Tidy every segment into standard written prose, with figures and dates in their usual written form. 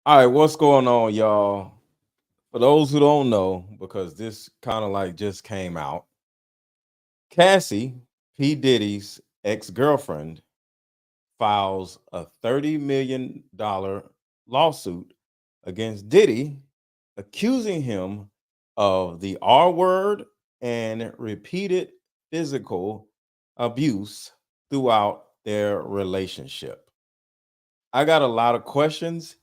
All right, what's going on, y'all? For those who don't know, because this kind of like just came out, Cassie, P. Diddy's ex girlfriend, files a $30 million lawsuit against Diddy, accusing him of the R word and repeated physical abuse throughout their relationship. I got a lot of questions.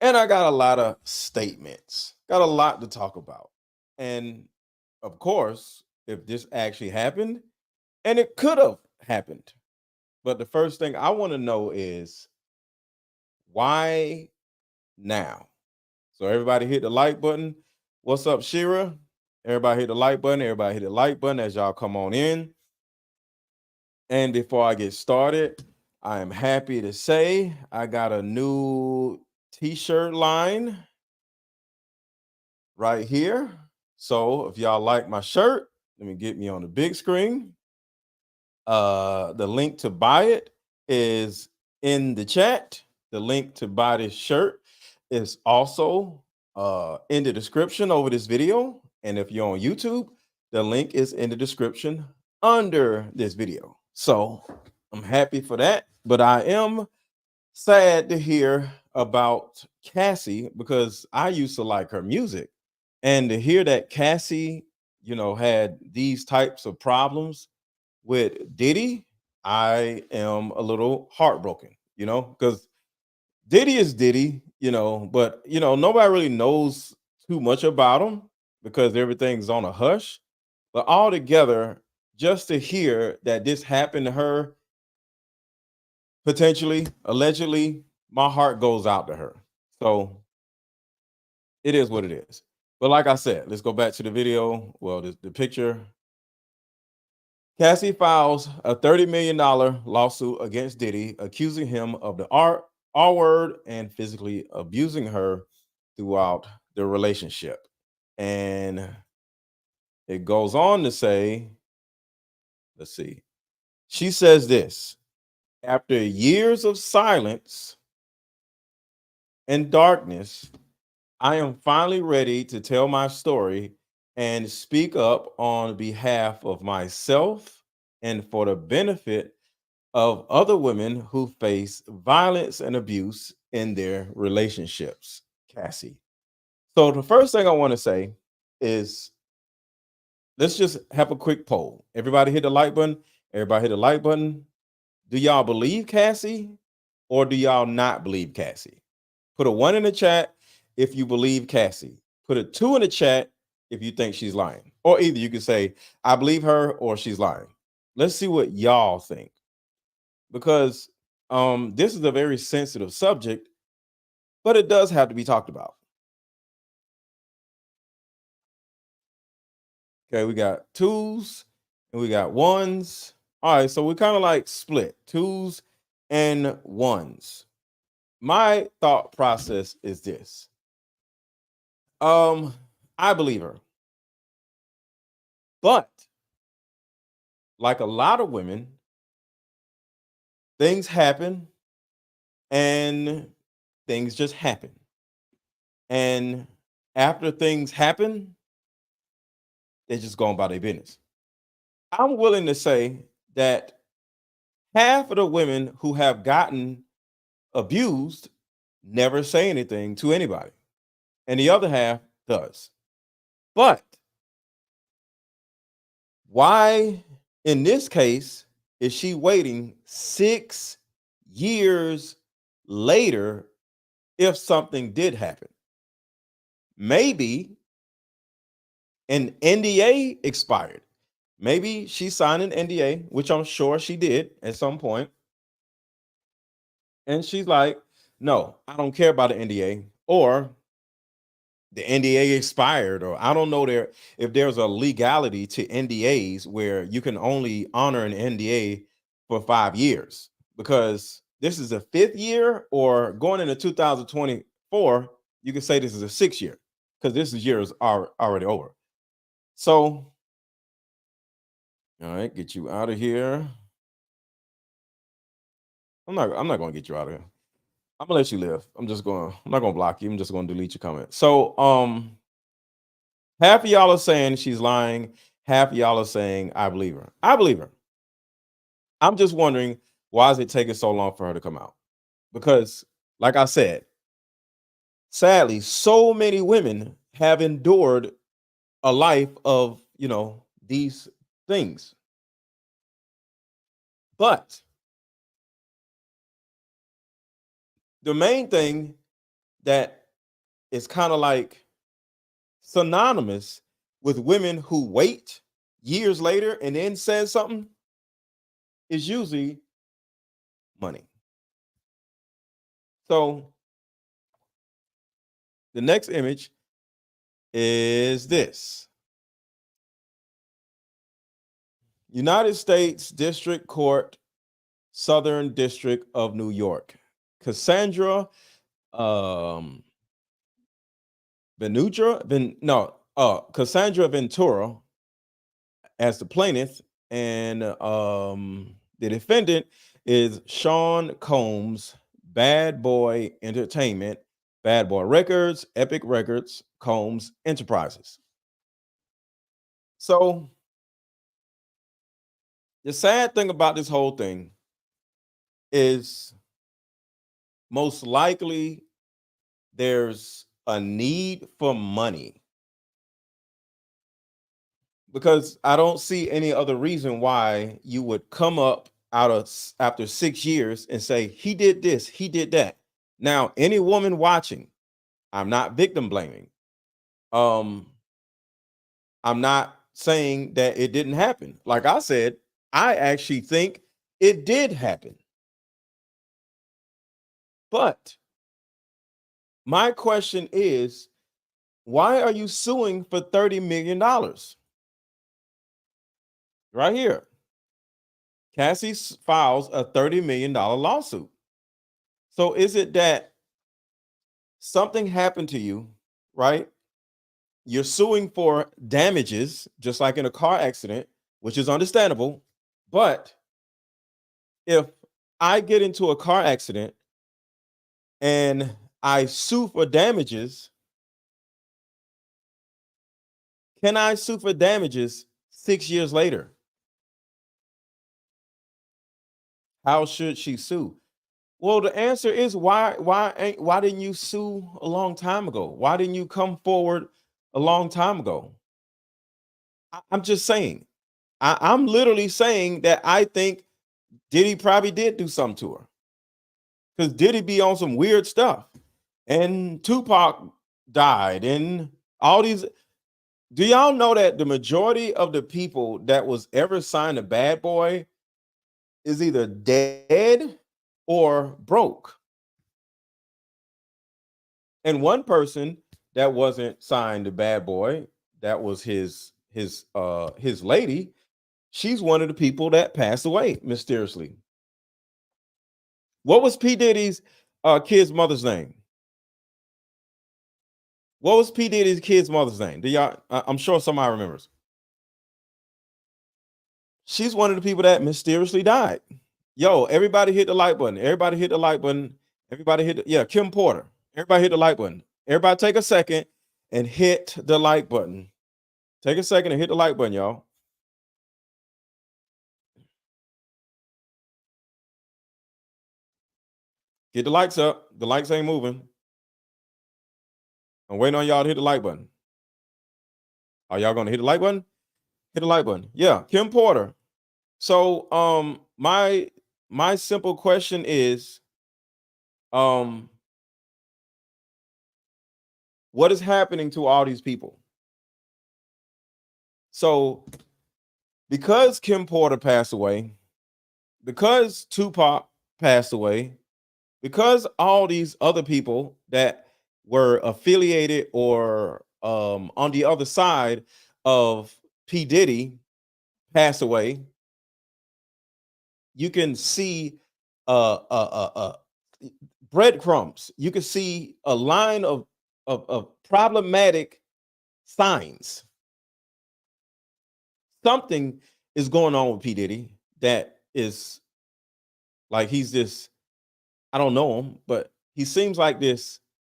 And I got a lot of statements, got a lot to talk about. And of course, if this actually happened, and it could have happened. But the first thing I want to know is why now? So everybody hit the like button. What's up, Shira? Everybody hit the like button. Everybody hit the like button as y'all come on in. And before I get started, I am happy to say I got a new t-shirt line right here. So if y'all like my shirt, let me get me on the big screen. The link to buy it is in the chat. The link to buy this shirt is also in the description over this video. And if you're on YouTube, the link is in the description under this video. So I'm happy for that, but I am sad to hear about Cassie because I used to like her music. And to hear that Cassie, had these types of problems with Diddy, I am a little heartbroken, because Diddy is Diddy, but nobody really knows too much about him because everything's on a hush. But all together, just to hear that this happened to her, potentially, allegedly, my heart goes out to her. So it is what it is. But like I said, let's go back to the video. Well, the picture. Cassie files a $30 million lawsuit against Diddy, accusing him of the R word and physically abusing her throughout the relationship. And it goes on to say, let's see, she says this: after years of silence and darkness, I am finally ready to tell my story and speak up on behalf of myself and for the benefit of other women who face violence and abuse in their relationships. Cassie. So, the first thing I want to say is let's just have a quick poll. Everybody hit the like button. Everybody hit the like button. Do y'all believe Cassie or do y'all not believe Cassie? Put a one in the chat if you believe Cassie. Put a two in the chat if you think she's lying. Or either you can say, I believe her or she's lying. Let's see what y'all think. Because this is a very sensitive subject, but it does have to be talked about. Okay, we got twos and we got ones. All right, so we kind of like split twos and ones. My thought process is this. Um, I believe her. But like a lot of women, things happen and things just happen. And after things happen, they just go on about their business. I'm willing to say that half of the women who have gotten abused never say anything to anybody, and the other half does. But why, in this case, is she waiting 6 years later if something did happen? Maybe an NDA expired. Maybe she signed an NDA, which I'm sure she did at some point. And she's like, no, I don't care about the NDA. Or the NDA expired, or I don't know if there's a legality to NDAs where you can only honor an NDA for 5 years because this is the fifth year, or going into 2024, you can say this is a 6 year because this year is already over. So, all right, get you out of here. I'm not going to get you out of here. I'm gonna let you live. I'm not gonna block you. I'm just gonna delete your comment. So half of y'all are saying she's lying, half of y'all are saying I believe her. I believe her. I'm just wondering, why is it taking so long for her to come out? Because, like I said, sadly, so many women have endured a life of, these things. But the main thing that is kind of like synonymous with women who wait years later and then says something is usually money. So the next image is this. United States District Court, Southern District of New York. Cassandra Cassandra Ventura as the plaintiff, and the defendant is Sean Combs, Bad Boy Entertainment, Bad Boy Records, Epic Records, Combs Enterprises. So the sad thing about this whole thing is most likely there's a need for money, because I don't see any other reason why you would come up after 6 years and say he did this, he did that. Now, any woman watching, I'm not victim blaming. Um, I'm not saying that it didn't happen. Like I said, I actually think it did happen. But my question is, why are you suing for $30 million? Right here. Cassie files a $30 million lawsuit. So is it that something happened to you, right? You're suing for damages, just like in a car accident, which is understandable. But if I get into a car accident and I sue for damages, can I sue for damages 6 years later? How should she sue? Well, the answer is why didn't you sue a long time ago? Why didn't you come forward a long time ago? I'm just saying. I'm literally saying that I think Diddy probably did do something to her, because Diddy be on some weird stuff, and Tupac died, and all these. Do y'all know that the majority of the people that was ever signed to Bad Boy is either dead or broke? And one person that wasn't signed to Bad Boy, that was his lady. She's one of the people that passed away mysteriously. What was P Diddy's kid's mother's name? What was P Diddy's kid's mother's name? Do y'all? I'm sure somebody remembers. She's one of the people that mysteriously died. Yo, everybody hit the like button. Everybody hit the like button. Everybody yeah, Kim Porter. Everybody hit the like button. Everybody take a second and hit the like button. Take a second and hit the like button, y'all. Get the likes up. The likes ain't moving. I'm waiting on y'all to hit the like button. Are y'all gonna hit the like button? Hit the like button. Yeah, Kim Porter. So my simple question is, um what is happening to all these people? So because Kim Porter passed away, because Tupac passed away, because all these other people that were affiliated or on the other side of P. Diddy passed away, you can see breadcrumbs. You can see a line of problematic signs. Something is going on with P. Diddy that is like, he's this, I don't know him, but he seems like what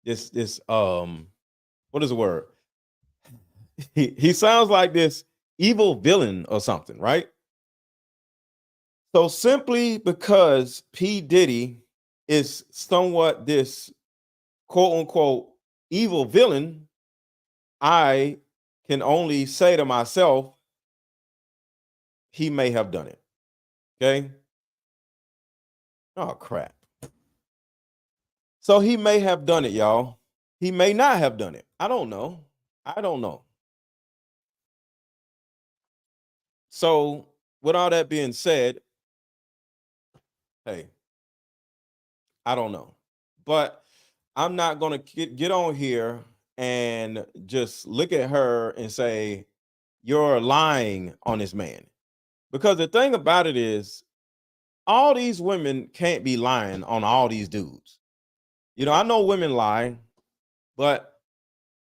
is the word? He sounds like this evil villain or something, right? So simply because P. Diddy is somewhat this quote unquote evil villain, I can only say to myself, he may have done it. Okay. Oh, crap. So he may have done it, y'all. He may not have done it. I don't know. I don't know. So, with all that being said, hey, I don't know. But I'm not going to get on here and just look at her and say, you're lying on this man. Because the thing about it is, all these women can't be lying on all these dudes. You know, I know women lie, but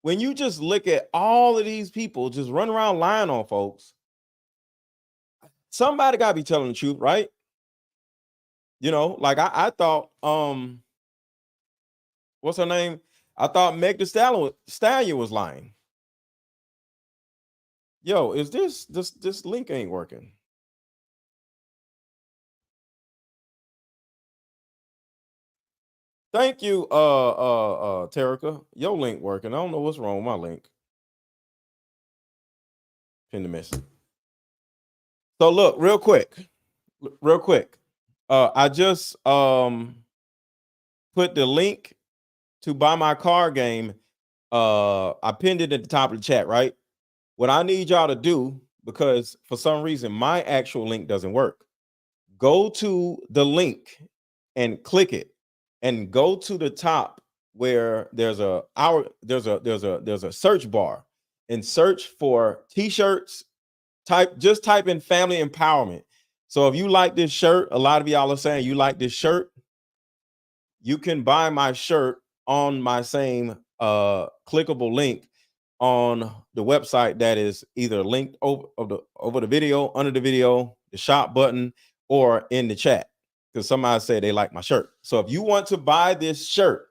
when you just look at all of these people just run around lying on folks, somebody got to be telling the truth, right? You know, like I thought, what's her name? I thought Meg the Stallion was lying. Yo, is this link ain't working? Thank you, Terica. Your link working. I don't know what's wrong with my link. Pin the message. So look, real quick. I just put the link to buy my card game. I pinned it at the top of the chat, right? What I need y'all to do, because for some reason my actual link doesn't work, go to the link and click it, and go to the top where there's a search bar, and search for t-shirts. Just type in family empowerment. So if you like this shirt, a lot of y'all are saying you like this shirt, you can buy my shirt on my same clickable link on the website that is either linked over the video, under the video, the shop button, or in the chat, because somebody said they like my shirt. So if you want to buy this shirt,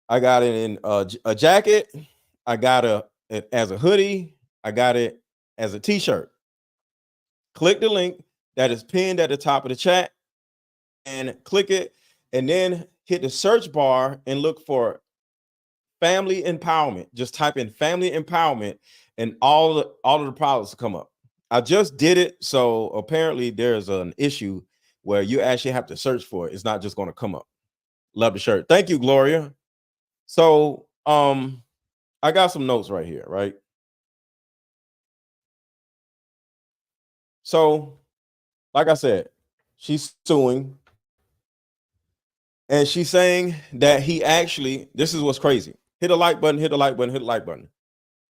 I got it in a jacket, I got it as a hoodie, I got it as a t-shirt. Click the link that is pinned at the top of the chat and click it, and then hit the search bar and look for family empowerment. Just type in family empowerment, and all of the products will come up. I just did it, so apparently there's an issue where you actually have to search for it. It's not just going to come up. Love the shirt. Thank you, Gloria. So I got some notes right here, right? So, like I said, she's suing, and she's saying that he actually, this is what's crazy. Hit the like button, hit the like button, hit the like button.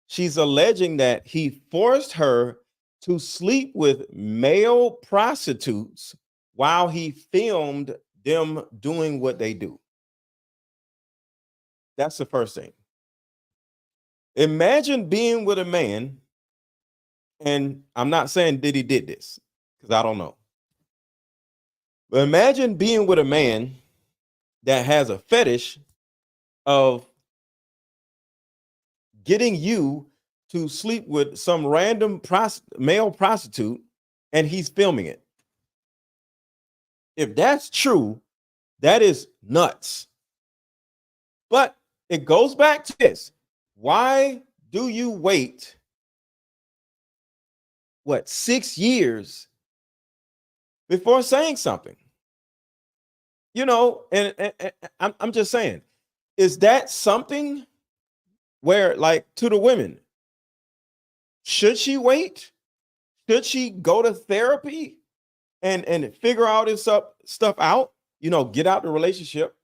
She's alleging that he forced her to sleep with male prostitutes while he filmed them doing what they do. That's the first thing. Imagine being with a man, and I'm not saying Diddy did this, because I don't know. But imagine being with a man that has a fetish of getting you to sleep with some random male prostitute, and he's filming it. If that's true, that is nuts. But it goes back to this. Why do you wait, 6 years before saying something? You know, and I'm just saying, is that something where, like, to the women, should she wait? Should she go to therapy and figure all this stuff out? You know, get out the relationship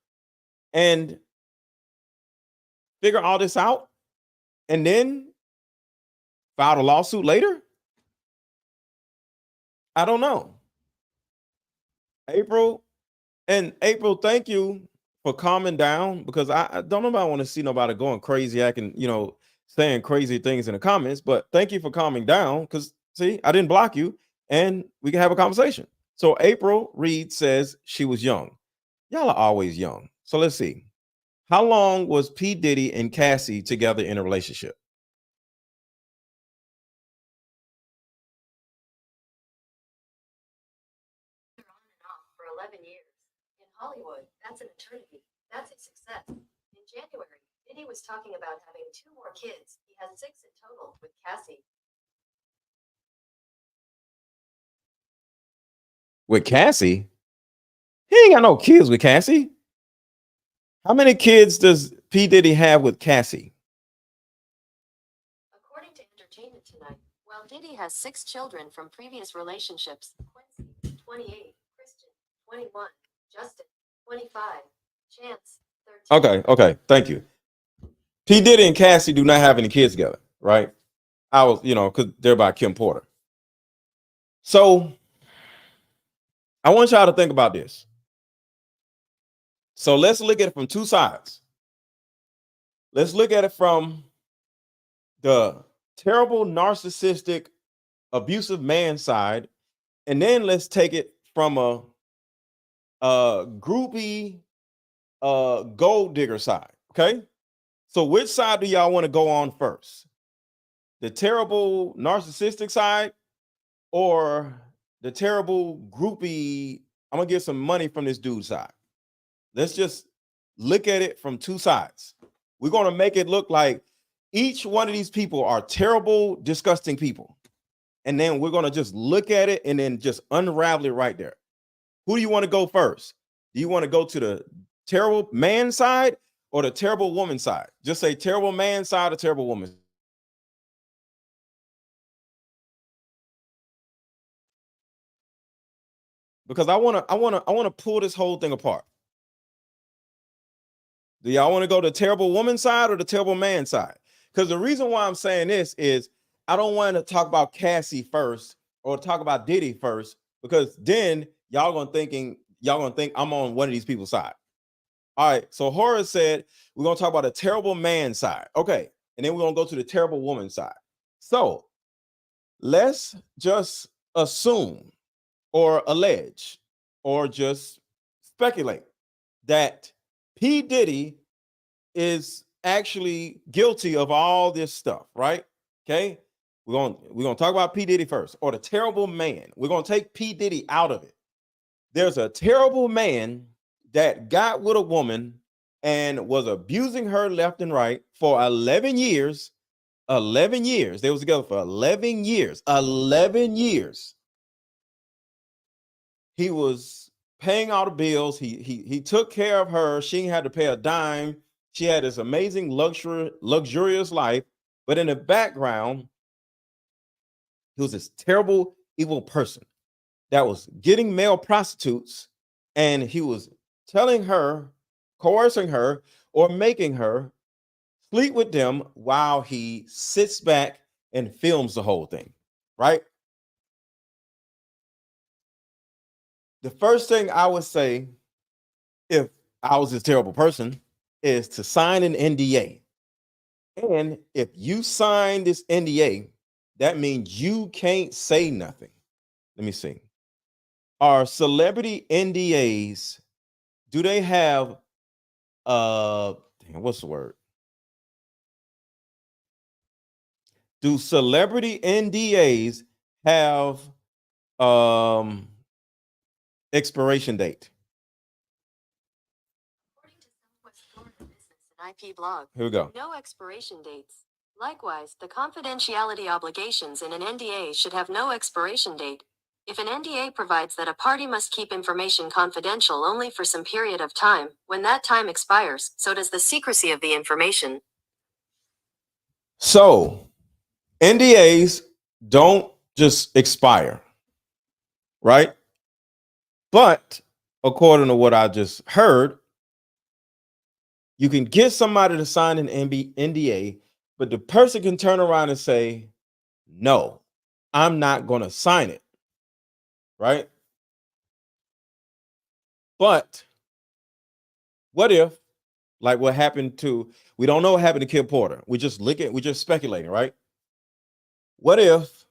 and figure all this out, and then file a lawsuit later? I don't know. April, thank you for calming down, because I don't nobody want to see nobody going crazy, acting, saying crazy things in the comments. But thank you for calming down, because see, I didn't block you, and we can have a conversation. So April Reed says she was young. Y'all are always young. So let's see. How long was P. Diddy and Cassie together in a relationship? With Cassie? He ain't got no kids with Cassie. How many kids does P. Diddy have with Cassie? Okay, okay, thank you. P. Diddy and Cassie do not have any kids together, right? I was, because they're by Kim Porter. So I want y'all to think about this. So let's look at it from two sides. Let's look at it from the terrible, narcissistic, abusive man side, and then let's take it from a groupie, gold digger side. Okay. So which side do y'all want to go on first? The terrible, narcissistic side, or the terrible groupie? I'm gonna get some money from this dude side. Let's just look at it from two sides. We're going to make it look like each one of these people are terrible, disgusting people. And then we're going to just look at it and then just unravel it right there. Who do you want to go first? Do you want to go to the terrible man side or the terrible woman side? Just say terrible man side or terrible woman. Because I want to pull this whole thing apart. Do y'all want to go to the terrible woman side or the terrible man side? Because the reason why I'm saying this is I don't want to talk about Cassie first or talk about Diddy first, because then y'all gonna think I'm on one of these people's side. All right. So Horace said we're gonna talk about the terrible man side. Okay. And then we're gonna go to the terrible woman side. So let's just assume or allege or just speculate that P. Diddy is actually guilty of all this stuff, right? Okay. We're gonna talk about P. Diddy first, or the terrible man. We're gonna take P. Diddy out of it. There's a terrible man that got with a woman and was abusing her left and right for 11 years. 11 years. They was together for 11 years. 11 years. He was paying all the bills. He took care of her. She ain't had to pay a dime. She had this amazing luxurious life. But in the background, he was this terrible, evil person that was getting male prostitutes, and he was telling her, coercing her, or making her sleep with them while he sits back and films the whole thing, right? The first thing I would say, if I was this terrible person, is to sign an NDA. And if you sign this NDA, that means you can't say nothing. Let me see. Are celebrity NDAs, do they have what's the word? Do celebrity NDAs have um expiration date? Here we go. So NDAs don't just expire, right? But according to what I just heard, you can get somebody to sign an NDA, but the person can turn around and say, no, I'm not going to sign it, right? But what if, like what happened to, we don't know what happened to Kim Porter. We're just speculating, right? What if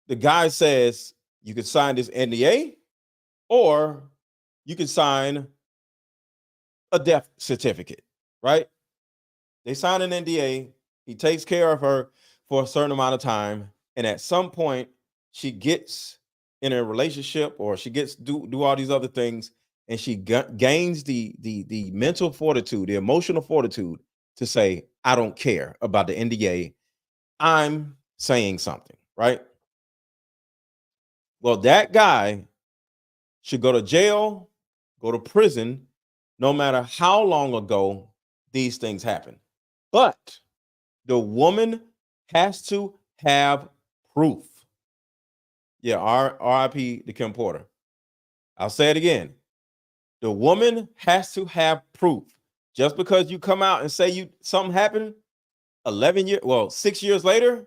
the guy says you could sign this NDA, or you could sign a death certificate, right? They sign an NDA. He takes care of her for a certain amount of time, and at some point, she gets in a relationship, or she gets do all these other things, and she gains the mental fortitude, the emotional fortitude to say, "I don't care about the NDA. I'm saying something," right? Well, that guy should go to jail, go to prison, no matter how long ago these things happen. But the woman has to have proof. Yeah, RIP to Kim Porter. I'll say it again. The woman has to have proof. Just because you come out and say you something happened 11 years, well, 6 years later,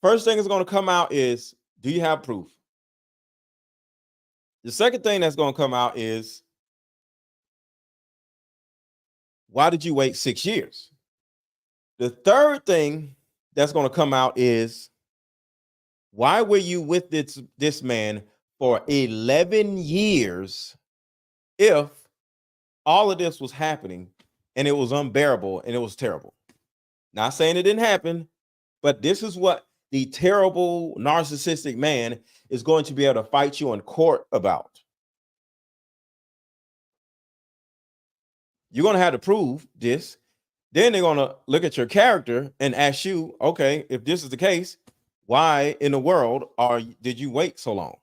first thing is going to come out is, do you have proof? The second thing that's going to come out is, why did you wait 6 years? The third thing that's going to come out is, why were you with this man for 11 years if all of this was happening and it was unbearable and it was terrible? Not saying it didn't happen, but this is what the terrible narcissistic man is going to be able to fight you in court about. You're going to have to prove this. Then they're going to look at your character and ask you, okay, if this is the case, why in the world did you wait so long?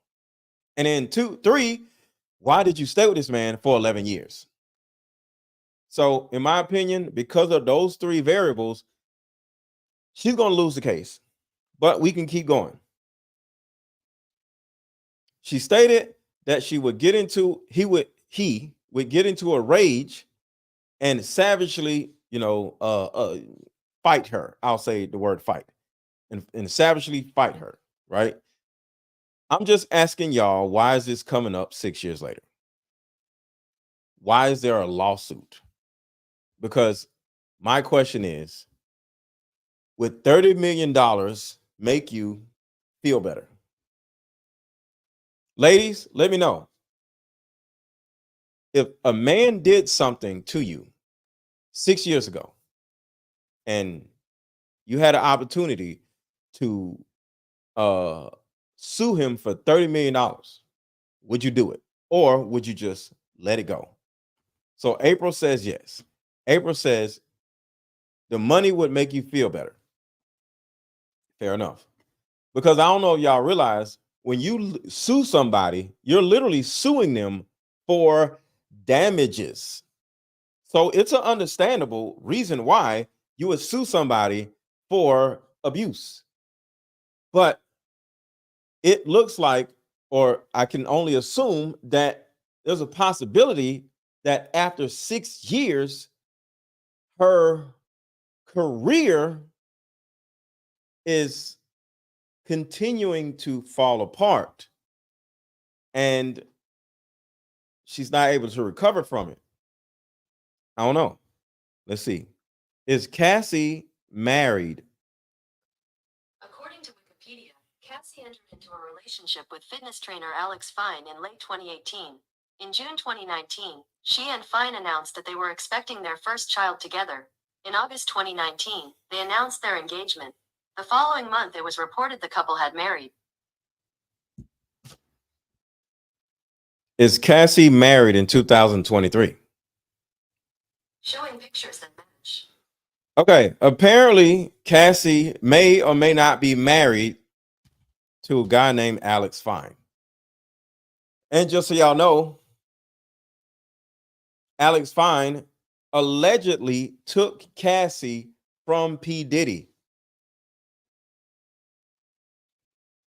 And then 2, 3, why did you stay with this man for 11 years? So, in my opinion, because of those 3 variables, she's going to lose the case, but we can keep going. She stated that he would get into a rage and savagely, fight her. I'll say the word fight, and savagely fight her, right? I'm just asking y'all, why is this coming up 6 years later? Why is there a lawsuit? Because my question is, would $30 million make you feel better? Ladies, let me know. If a man did something to you 6 years ago and you had an opportunity to sue him for $30 million, would you do it? Or would you just let it go? So April says yes. April says the money would make you feel better. Fair enough. Because I don't know if y'all realize, when you sue somebody, you're literally suing them for damages. So it's an understandable reason why you would sue somebody for abuse. But it looks like, or I can only assume, that there's a possibility that after 6 years, her career is continuing to fall apart and she's not able to recover from it. I don't know. Let's see. Is Cassie married? According to Wikipedia, Cassie entered into a relationship with fitness trainer Alex Fine in late 2018. In June 2019, she and Fine announced that they were expecting their first child together. In August 2019, they announced their engagement. The following month, it was reported the couple had married. Is Cassie married in 2023? Showing pictures that match. Okay, apparently Cassie may or may not be married to a guy named Alex Fine. And just so y'all know, Alex Fine allegedly took Cassie from P. Diddy.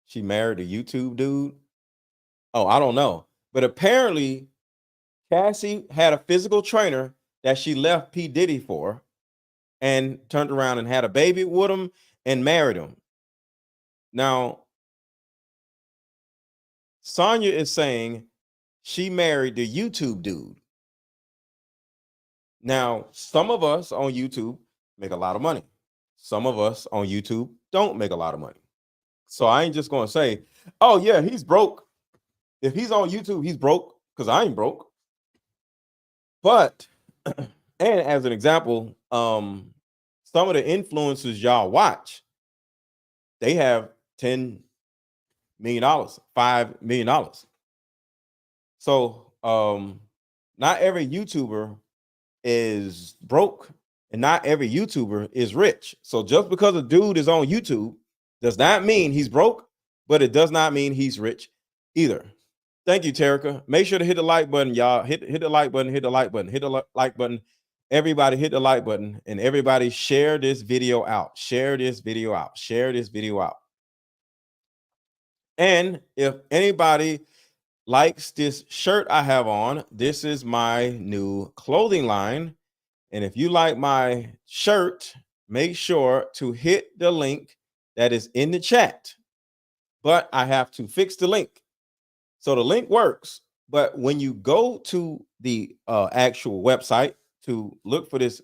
She married a YouTube dude. Oh, I don't know. But apparently Cassie had a physical trainer that she left P. Diddy for and turned around and had a baby with him and married him. Now, Sonya is saying she married the YouTube dude. Now, some of us on YouTube make a lot of money. Some of us on YouTube don't make a lot of money. So I ain't just going to say, oh, yeah, he's broke. If he's on YouTube, he's broke, because I ain't broke. But and as an example, some of the influencers y'all watch, they have $10 million, $5 million. So not every YouTuber is broke and not every YouTuber is rich. So just because a dude is on YouTube does not mean he's broke, but it does not mean he's rich either. Thank you, Terica. Make sure to hit the like button, y'all. Hit the like button, hit the like button, hit the like button. Everybody hit the like button and everybody share this video out. Share this video out. Share this video out. And if anybody likes this shirt I have on, this is my new clothing line. And if you like my shirt, make sure to hit the link that is in the chat. But I have to fix the link. So the link works, but when you go to the actual website to look for this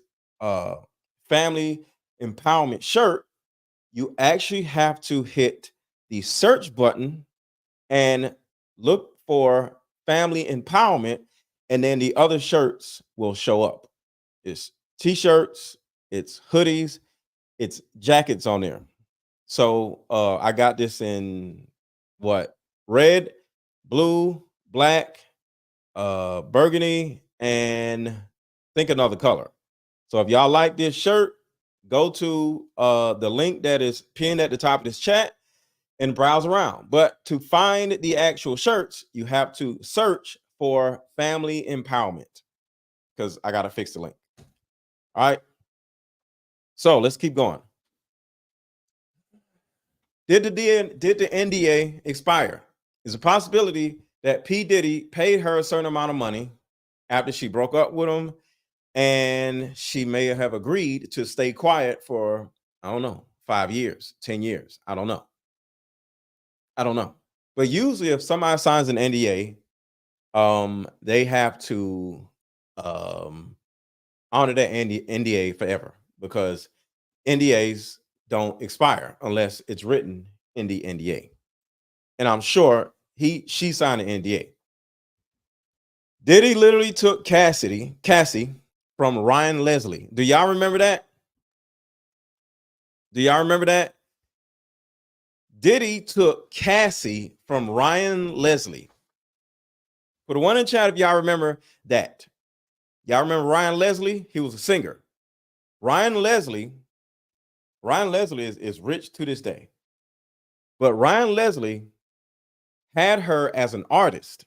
family empowerment shirt, you actually have to hit the search button and look for family empowerment, and then the other shirts will show up. It's t-shirts, it's hoodies, it's jackets on there. So I got this in what? Red, blue, black, burgundy, and think another color. So if y'all like this shirt, go to the link that is pinned at the top of this chat and browse around. But to find the actual shirts, you have to search for family empowerment because I got to fix the link. All right. So let's keep going. Did the NDA expire? Is a possibility that P. Diddy paid her a certain amount of money after she broke up with him, and she may have agreed to stay quiet for, I don't know, 5 years, 10 years. I don't know. But usually if somebody signs an NDA, they have to honor that NDA forever because NDAs don't expire unless it's written in the NDA. And I'm sure she signed an NDA. Diddy literally took Cassie from Ryan Leslie. Do y'all remember that? Diddy took Cassie from Ryan Leslie. For the one in chat, if y'all remember that. Y'all remember Ryan Leslie? He was a singer. Ryan Leslie is rich to this day. But Ryan Leslie had her as an artist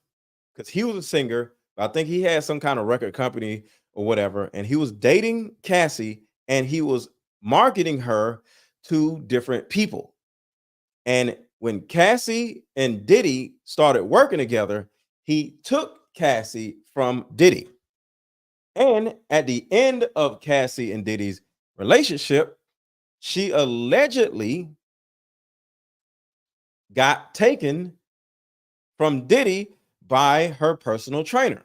because he was a singer. I think he had some kind of record company or whatever. And he was dating Cassie and he was marketing her to different people. And when Cassie and Diddy started working together, he took Cassie from Diddy. And at the end of Cassie and Diddy's relationship, she allegedly got taken from Diddy by her personal trainer.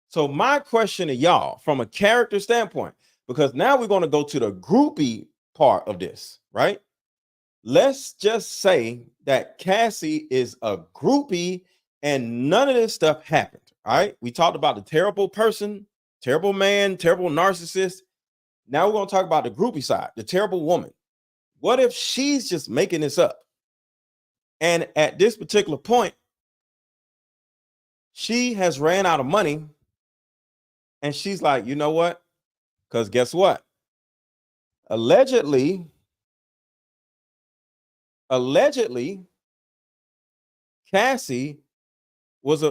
So my question to y'all from a character standpoint, because now we're going to go to the groupie part of this, right? Let's just say that Cassie is a groupie and none of this stuff happened. All right. We talked about the terrible person, terrible man, terrible narcissist. Now we're going to talk about the groupie side, the terrible woman. What if she's just making this up? And at this particular point, she has ran out of money. And she's like, you know what? Because guess what? Allegedly, Cassie was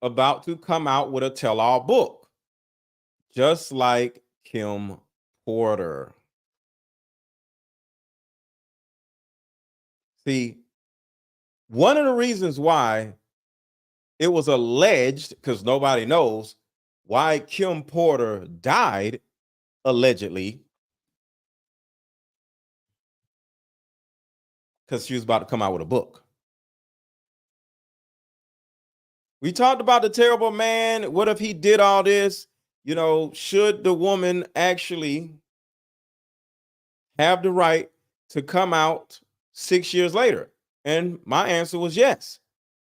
about to come out with a tell-all book, just like Kim Porter. See, one of the reasons why it was alleged, because nobody knows why Kim Porter died allegedly, because she was about to come out with a book. We talked about the terrible man. What if he did all this? You know, should the woman actually have the right to come out 6 years later? And my answer was yes.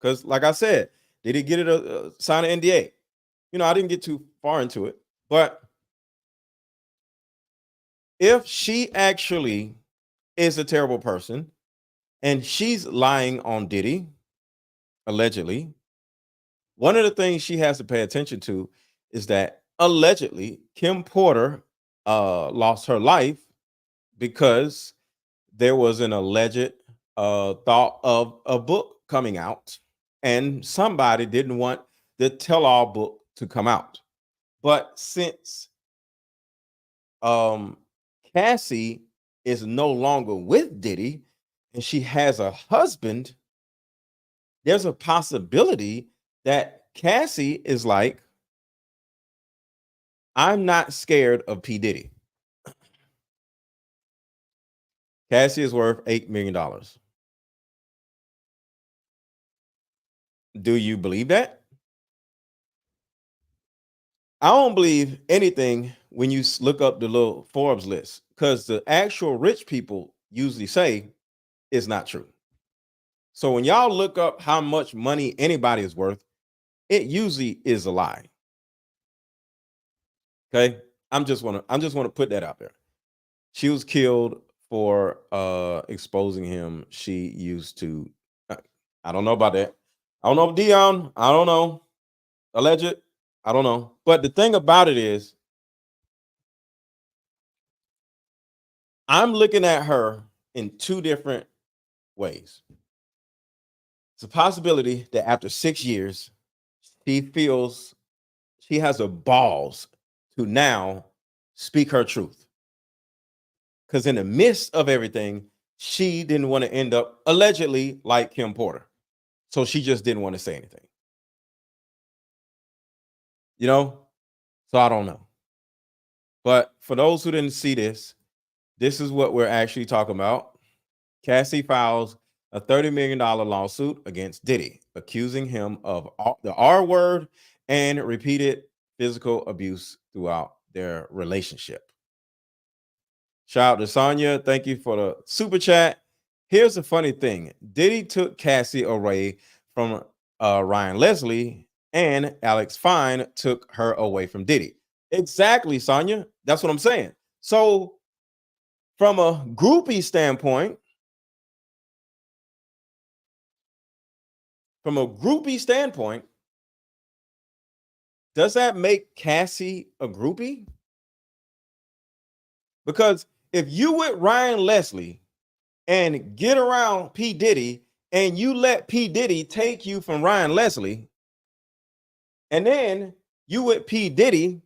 Because, like I said, Did he get it sign an NDA? You know, I didn't get too far into it, but if she actually is a terrible person and she's lying on Diddy, allegedly, one of the things she has to pay attention to is that allegedly Kim Porter lost her life because there was an alleged thought of a book coming out, and somebody didn't want the tell-all book to come out. But since Cassie is no longer with Diddy and she has a husband, there's a possibility that Cassie is like, I'm not scared of P. Diddy. Cassie is worth $8 million. Do you believe that? I don't believe anything when you look up the little Forbes list, because the actual rich people usually say it's not true. So when y'all look up how much money anybody is worth, it usually is a lie. Okay, I'm just want to put that out there. She was killed for exposing him. She used to. I don't know about that. I don't know, Dion. I don't know. Alleged. I don't know. But the thing about it is, I'm looking at her in two different ways. It's a possibility that after 6 years, she feels she has the balls to now speak her truth. Because in the midst of everything, she didn't want to end up allegedly like Kim Porter. So she just didn't want to say anything. You know? So I don't know. But for those who didn't see this, this is what we're actually talking about. Cassie files a $30 million lawsuit against Diddy, accusing him of the R word and repeated physical abuse throughout their relationship. Shout out to Sonia. Thank you for the super chat. Here's the funny thing. Diddy took Cassie away from Ryan Leslie, and Alex Fine took her away from Diddy. Exactly, Sonia. That's what I'm saying. So from a groupie standpoint, does that make Cassie a groupie? Because if you with Ryan Leslie and get around P. Diddy and you let P. Diddy take you from Ryan Leslie, and then you with P. Diddy,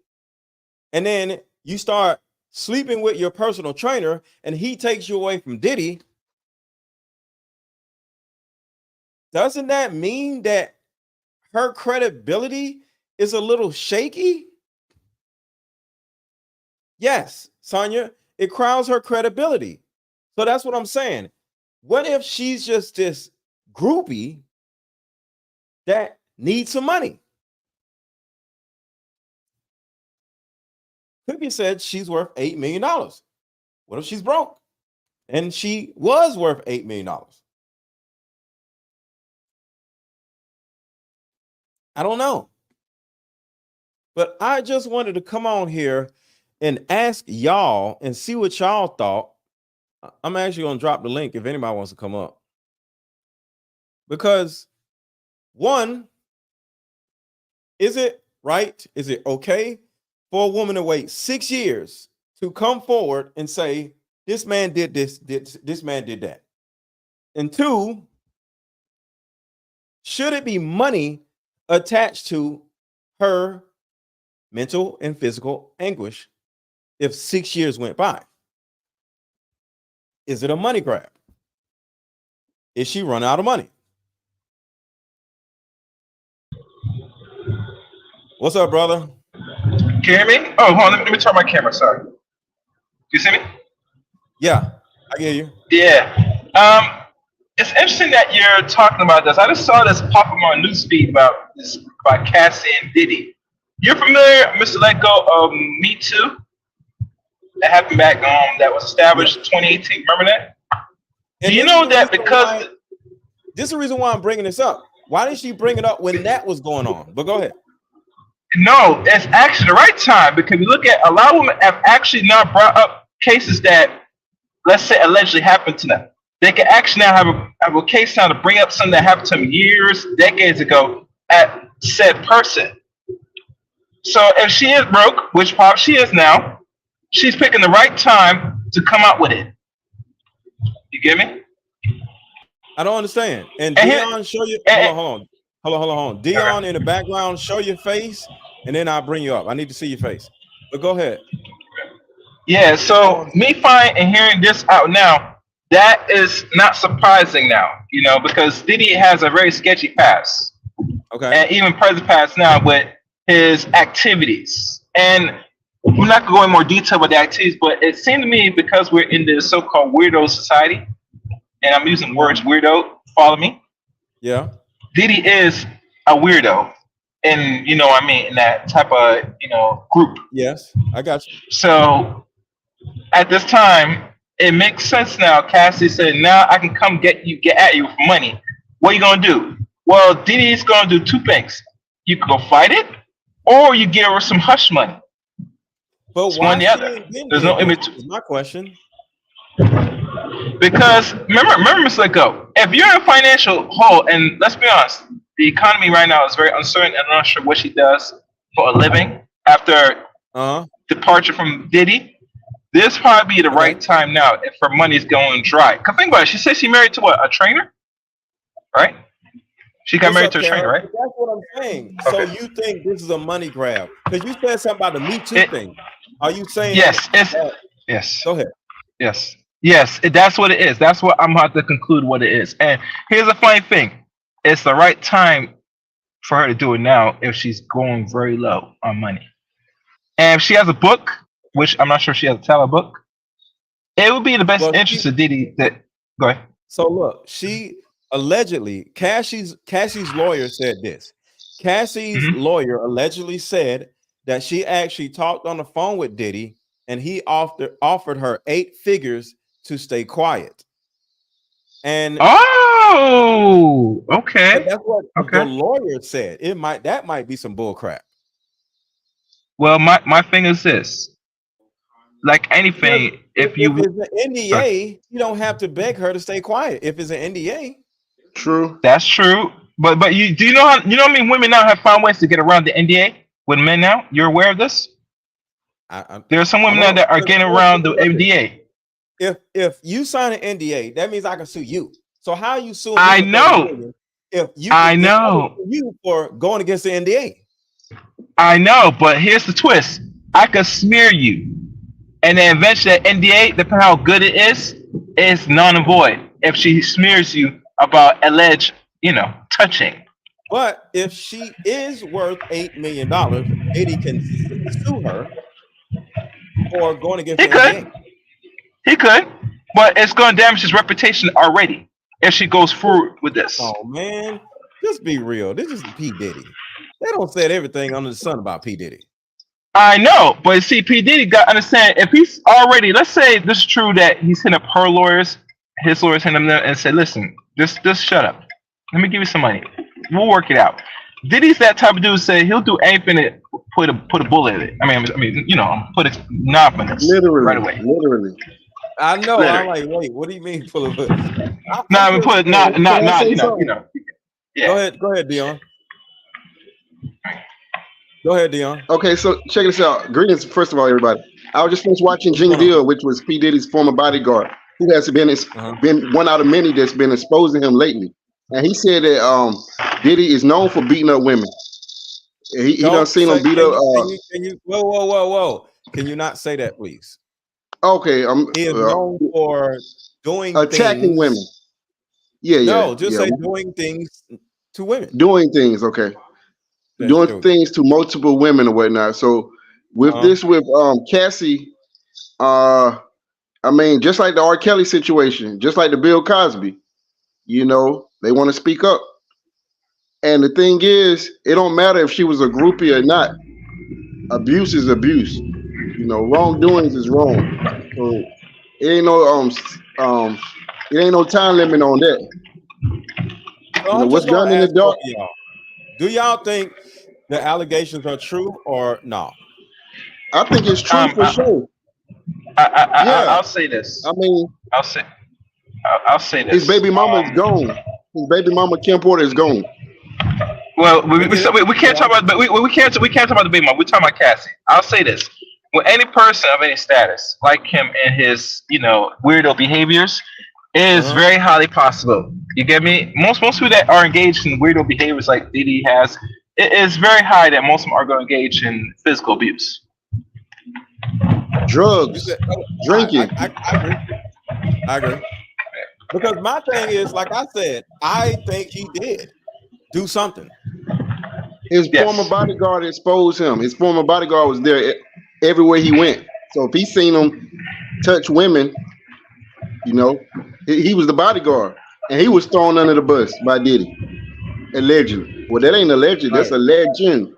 and then you start sleeping with your personal trainer and he takes you away from Diddy, doesn't that mean that her credibility is a little shaky? Yes, Sonia, it crowns her credibility. So that's what I'm saying. What if she's just this groupie that needs some money? Could be said she's worth $8 million. What if she's broke and she was worth $8 million? I don't know. But I just wanted to come on here and ask y'all and see what y'all thought. I'm actually going to drop the link if anybody wants to come up. Because one, is it right? Is it okay for a woman to wait 6 years to come forward and say, this man did this man did that? And two, should it be money attached to her mental and physical anguish if 6 years went by? Is it a money grab? Is she run out of money? What's up, brother? Can you hear me? Oh, hold on. Let me turn my camera. Sorry. Do you see me? Yeah, I hear you. Yeah. It's interesting that you're talking about this. I just saw this pop up on newsfeed about Cassie and Diddy. You're familiar, Mr. Let Go, of Me Too? That happened back that was established 2018. Remember that? And do you know that because this is the reason why I'm bringing this up. Why did she bring it up when that was going on? But go ahead. No, it's actually the right time because we look at a lot of women have actually not brought up cases that, let's say, allegedly happened to them. They can actually now have a case now to bring up something that happened to them years, decades ago at said person. So if she is broke, which probably she is now, she's picking the right time to come out with it. You get me? I don't understand. And And Dion, show you. Hold on. Dion, in the background, show your face, and then I'll bring you up. I need to see your face. But go ahead. Yeah, so me finding and hearing this out now, that is not surprising now, because Diddy has a very sketchy past. Okay. And even present past now with his activities. And I'm not going to go in more detail about the activities, but it seemed to me because we're in this so-called weirdo society, and I'm using words weirdo, follow me? Yeah. Diddy is a weirdo in, in that type of, group. Yes, I got you. So at this time, it makes sense now. Cassie said, now I can come get at you for money. What are you going to do? Well, Diddy's going to do two things. You can go fight it, or you give her some hush money. But It's why one or the other. There's no in between. Is my question. Because remember, Mr. Let Go, if you're in a financial hole, and let's be honest, the economy right now is very uncertain, and I'm not sure what she does for a living after departure from Diddy. This probably be the right time now if her money's going dry. Because think about it, she said she married to what, a trainer? Right? She got married to a trainer, right? That's what I'm saying. Okay. So you think this is a money grab? Because you said something about the Me Too thing. Are you saying yes? Yes. Go ahead. Yes. That's what it is. That's what I'm about to conclude what it is. And here's the funny thing: it's the right time for her to do it now if she's going very low on money. And if she has a book, which I'm not sure if she has a talent book, it would be in the best interest of Diddy. Go ahead. So look, she allegedly, Cassie's lawyer said this. Cassie's lawyer allegedly said that she actually talked on the phone with Diddy, and he offered her 8 figures to stay quiet. And okay, that's what the lawyer said. That might be some bull crap. Well, my thing is this: like anything, if it's an NDA, you don't have to beg her to stay quiet. If it's an NDA, true, that's true. But do you know how I mean? Women now have found ways to get around the NDA with men now. You're aware of this? There are some women now that are getting around the NDA. If you sign an NDA, that means I can sue you. So how are you suing? I know. I know you for going against the NDA. I know, but here's the twist: I could smear you, and then eventually that NDA, depending on how good it is null and void if she smears you about alleged, touching. But if she is worth $8 million, Diddy can sue her for going against the NDA. He could, but it's going to damage his reputation already if she goes forward with this. Oh man, just be real. This is P. Diddy. They don't say everything under the sun about P. Diddy. I know, but see, P. Diddy got to understand if he's already, let's say this is true that he's hitting up her lawyers, his lawyers hitting them there and said, listen, just shut up. Let me give you some money. We'll work it out. Diddy's that type of dude say he'll do anything to put a bullet in it. I mean, put a knob in it right away. Literally. I know. Literally. I'm like, wait, what do you mean pull a bullet? Yeah. Go ahead, Dion. Go ahead, Dion. Okay, so check this out. Greetings, first of all, everybody. I was just finished watching Jing Deal, which was P. Diddy's former bodyguard, who has been one out of many that's been exposing him lately. And he said that Diddy is known for beating up women. He done seen him beat up. Whoa! Can you not say that, please? Okay, he is known for doing attacking women. Yeah. Say doing things to women. Doing things, okay. Doing things to multiple women or whatnot. So with Cassie, I mean, just like the R. Kelly situation, just like the Bill Cosby, they want to speak up. And the thing is, it don't matter if she was a groupie or not. Abuse is abuse. Wrongdoings is wrong. So it ain't no time limit on that. I'm what's just gonna done in the ask both dark. of y'all. Do y'all think the allegations are true or no? I think it's true for sure. Yeah, I'll say this. I mean, I'll say I'll say his this. baby mama is gone. His baby mama Kim Porter is gone. Well, We get it. we can't Yeah. talk about we can't talk about the big mom. We're talking about Cassie. I'll say this: with any person of any status, like him and his weirdo behaviors, it is very highly possible. You get me? Most people that are engaged in weirdo behaviors like Diddy has, it is very high that most of them are going to engage in physical abuse. You Drugs, said, drinking. I agree. I agree. Because my thing is, like I said, I think he did do something. His Yes. former bodyguard exposed him. His former bodyguard was there everywhere he went. So if he seen him touch women, he was the bodyguard, and he was thrown under the bus by Diddy, allegedly. Well, that ain't alleged. That's Right. a legend.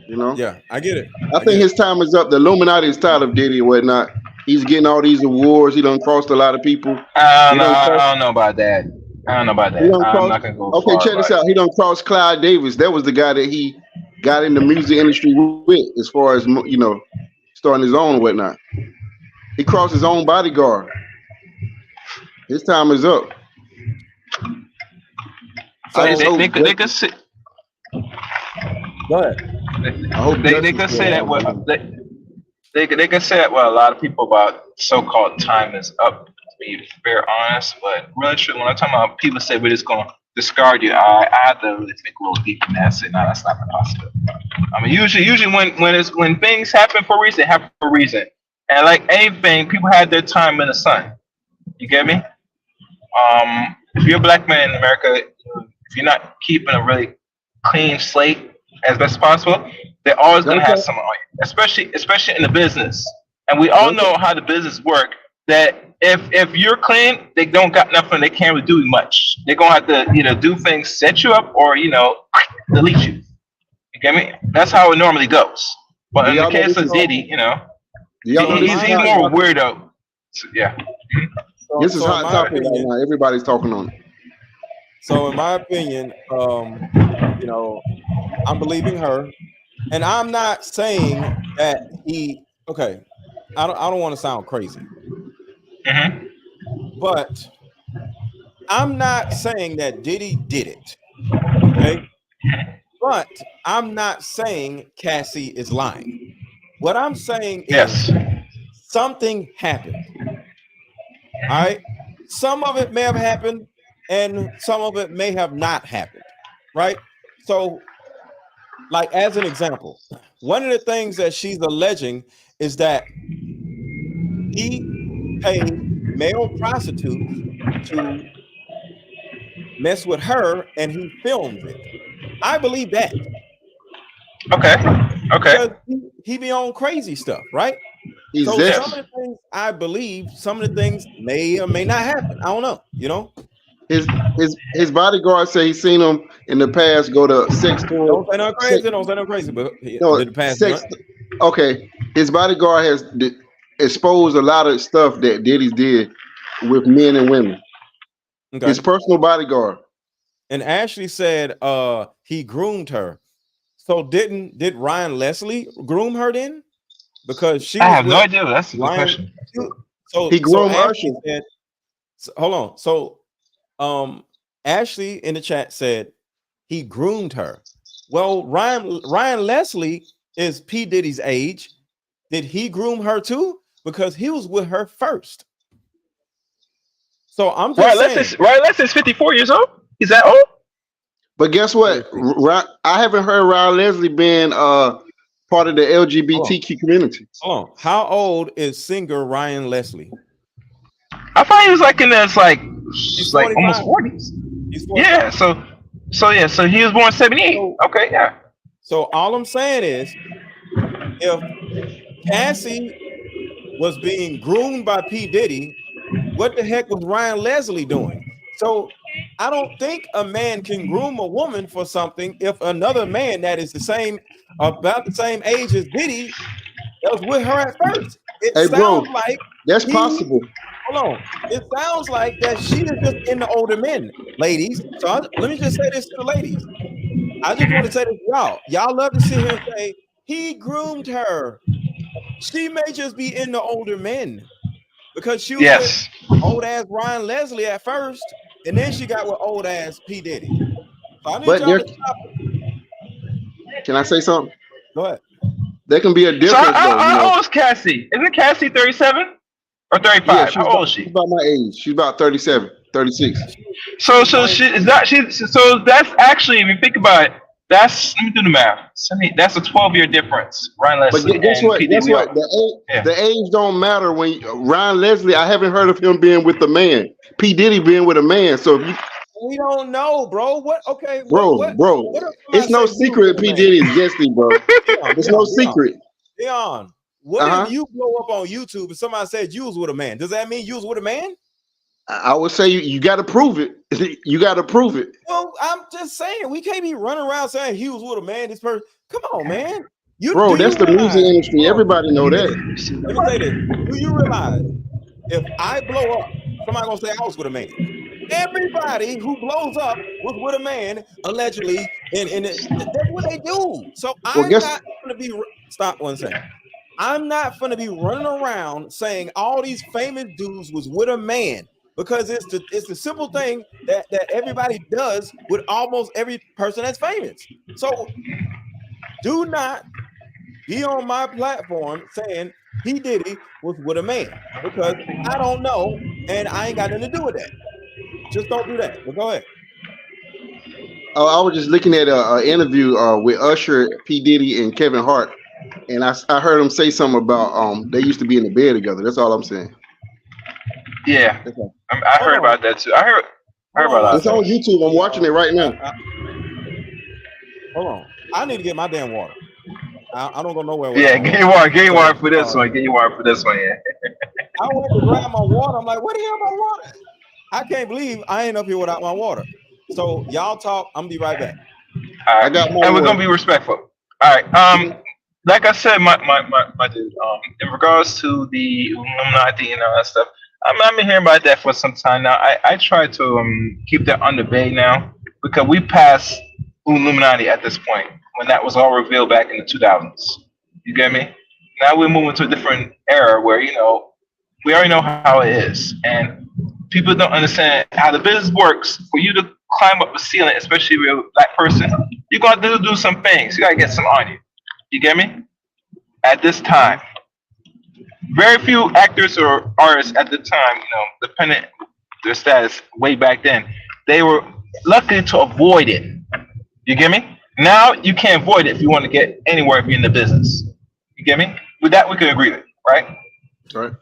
You know. Yeah, I get it. I think his time is up. The Illuminati is tired of Diddy and whatnot. He's getting all these awards. He done crossed a lot of people. I don't know about that. I don't know about that. I'm not gonna go. Okay, check this out. He done crossed Clyde Davis. That was the guy that he got in the music industry with, as far as starting his own and whatnot. He crossed his own bodyguard. His time is up. So they could say. Go ahead. They could say that. Well, they could say that. Well, a lot of people about so-called time is up. To be very honest, but really true. When I'm talking about people say we're just going to discard you, I have to really think a little deeper than that. Say, no, that's not possible. I mean, usually when things happen for a reason, they happen for a reason. And like anything, people had their time in the sun. You get me? If you're a black man in America, if you're not keeping a really clean slate as best as possible, they're always going to have someone on you, especially in the business. And we all know how the business work. That if you're clean, they don't got nothing. They can't really do much. They're gonna have to either do things, set you up, or delete you. You get me? That's how it normally goes. But in the case of Diddy, he's more weirdo. So, yeah. This is hot topic right now. Everybody's talking on it. So in my opinion, I'm believing her, and I'm not saying that he. Okay, I don't want to sound crazy, but I'm not saying that Diddy did it. Okay, but I'm not saying Cassie is lying. What I'm saying is something happened. All right, some of it may have happened, and some of it may have not happened. Right, so. Like, as an example, one of the things that she's alleging is that he paid male prostitutes to mess with her and he filmed it. I believe that. Okay. Because he be on crazy stuff, right? Some of the things I believe, some of the things may or may not happen. I don't know, His bodyguard say he's seen him in the past go to sex tours. Don't say no crazy, but the past sex. Okay, his bodyguard has exposed a lot of stuff that Diddy's did with men and women. Okay. His personal bodyguard. And Ashley said he groomed her. So did Ryan Leslie groom her then? Because I have no idea. That's a good question. So he groomed her. Hold on. So Ashley in the chat said he groomed her. Well, Ryan Leslie is P. Diddy's age. Did he groom her too? Because he was with her first. So I'm just saying. Ryan Leslie's 54 years old. Is that old? But guess what? I haven't heard Ryan Leslie being part of the LGBTQ community. Hold on. How old is singer Ryan Leslie? I thought he was like in this he's like almost 40s. Yeah, so he was born 78. Okay, yeah. So all I'm saying is if Cassie was being groomed by P. Diddy, what the heck was Ryan Leslie doing? So I don't think a man can groom a woman for something if another man that is about the same age as Diddy that was with her at first. It sounds like that's possible. hold on. It sounds like that she is just into older men, ladies. So let me just say this to the ladies. I just want to say this to y'all. Y'all love to sit here and say he groomed her. She may just be into older men because she was with old ass Ryan Leslie at first, and then she got with old ass P. Diddy. So I need y'all to stop it. Can I say something? Go ahead. There can be a difference. So how old is Cassie? Isn't Cassie 37 or 35? Yeah, how old is she? She's about my age. She's about 37, 36. So that's actually, if you think about it, let me do the math. That's a 12-year difference. Ryan Leslie. But guess what? The age don't matter when Ryan Leslie. I haven't heard of him being with a man. P. Diddy being with a man. So we don't know, bro. What? Okay, bro. It's no secret. P. Diddy is guesting, bro. It's no secret. Dion, what if you blow up on YouTube and somebody said you was with a man? Does that mean you was with a man? I would say you got to prove it. You got to prove it. Well, I'm just saying we can't be running around saying he was with a man. This person, come on, man. That's the music industry. Everybody know that. Let me say this. Do you realize if I blow up, somebody gonna say I was with a man? Everybody who blows up was with a man allegedly, and that's what they do. So I'm not gonna be. Stop 1 second. I'm not gonna be running around saying all these famous dudes was with a man. Because it's the simple thing that everybody does with almost every person that's famous. So do not be on my platform saying P. Diddy was with a man, because I don't know and I ain't got nothing to do with that. Just don't do that. But go ahead. I was just looking at an interview with Usher, P. Diddy, and Kevin Hart, and I heard him say something about they used to be in the bed together. That's all I'm saying. Yeah, I heard about that too. I heard about that. It's on YouTube. I'm watching it right now. Hold on. I need to get my damn water. I don't go nowhere. Get your water. Get your water for this one. Get your water for this one. Yeah. I went to grab my water. I'm like, what the hell my water? I can't believe I ain't up here without my water. So y'all talk. I'm gonna be right back. All right. And we're gonna be respectful. All right. Like I said, my dude. In regards to the Illuminati and all that stuff. I've been hearing about that for some time now. I try to keep that under bay now, because we passed Illuminati at this point when that was all revealed back in the 2000s. You get me? Now we're moving to a different era where, we already know how it is. And people don't understand how the business works. For you to climb up the ceiling, especially if you're a black person, you're going to have to do some things. You got to get some on you. You get me? At this time. Very few actors or artists at the time, dependent their status way back then, they were lucky to avoid it. You get me? Now you can't avoid it if you want to get anywhere if you're in the business. You get me? With that, we can agree with, right? Right.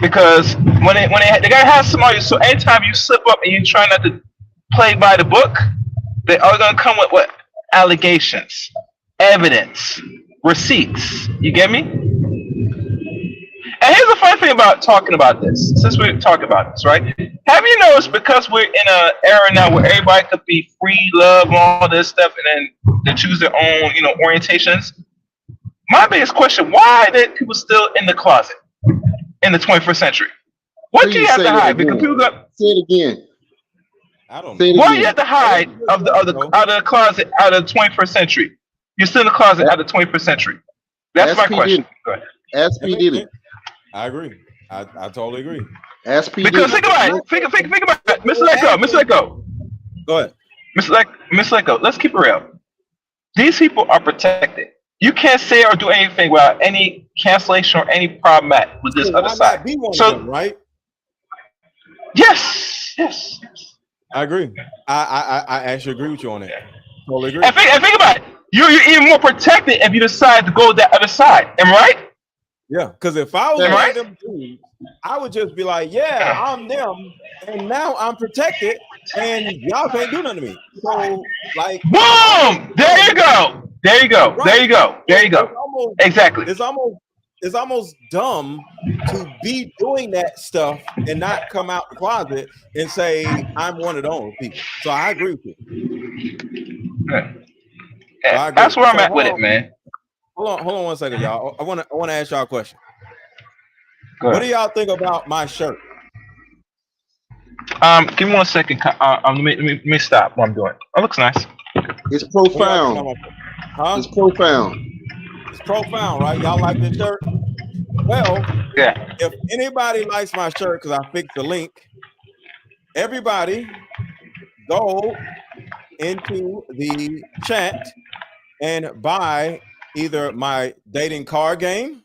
Because when they gotta have somebody, so anytime you slip up and you try not to play by the book, they are gonna come with what? Allegations, evidence, receipts. You get me? And here's the funny thing about talking about this, since we're talking about this, right? Have you noticed, because we're in an era now where everybody could be free, love, all this stuff, and then they choose their own, orientations? My biggest question, why are people still in the closet in the 21st century? What do you have to hide? Because people got... Say it again. I don't know. What do you have to hide out of the closet out of the 21st century? You're still in the closet out of the 21st century. That's my question. Go ahead. Ask P. Diddy. I agree. I totally agree. Ask P. Because think about it. Think about it. Mr. Let Go. Go ahead. Mr. Let Go. Let's keep it real. These people are protected. You can't say or do anything without any cancellation or any problem with this other side. So, them, right? Yes. I agree. I actually agree with you on that. Totally agree. And think about it. You're even more protected if you decide to go that other side. Am I right? Yeah, because if I was one of them dudes, I would just be like, yeah, I'm them, and now I'm protected, and y'all can't do nothing to me. So, like, boom! There you go. Exactly. It's almost dumb to be doing that stuff and not come out the closet and say I'm one of those people. So I agree with you. Yeah, that's where I'm at with it, man. Hold on 1 second, y'all. I want to ask y'all a question. What do y'all think about my shirt? Give me 1 second. Let me stop what I'm doing. Oh, looks nice. It's What do y'all think profound. about my shirt? Huh? It's profound. It's profound, right? Y'all like this shirt? Well, Yeah. if anybody likes my shirt, because I fixed the link, everybody go into the chat and buy either my dating card game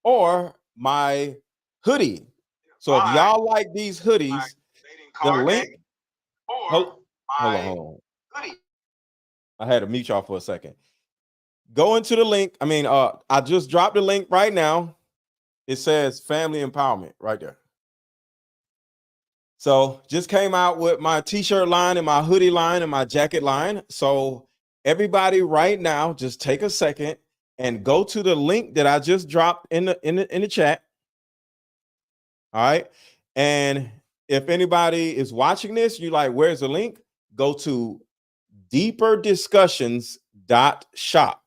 or my hoodie. So if y'all like these hoodies, the link. Hold on. I had to mute y'all for a second. Go into the link. I just dropped the link right now. It says family empowerment right there. So just came out with my t-shirt line and my hoodie line and my jacket line. So everybody right now, just take a second and go to the link that I just dropped in the chat. All right. And if anybody is watching this, you like, where's the link? Go to deeperdiscussions.shop.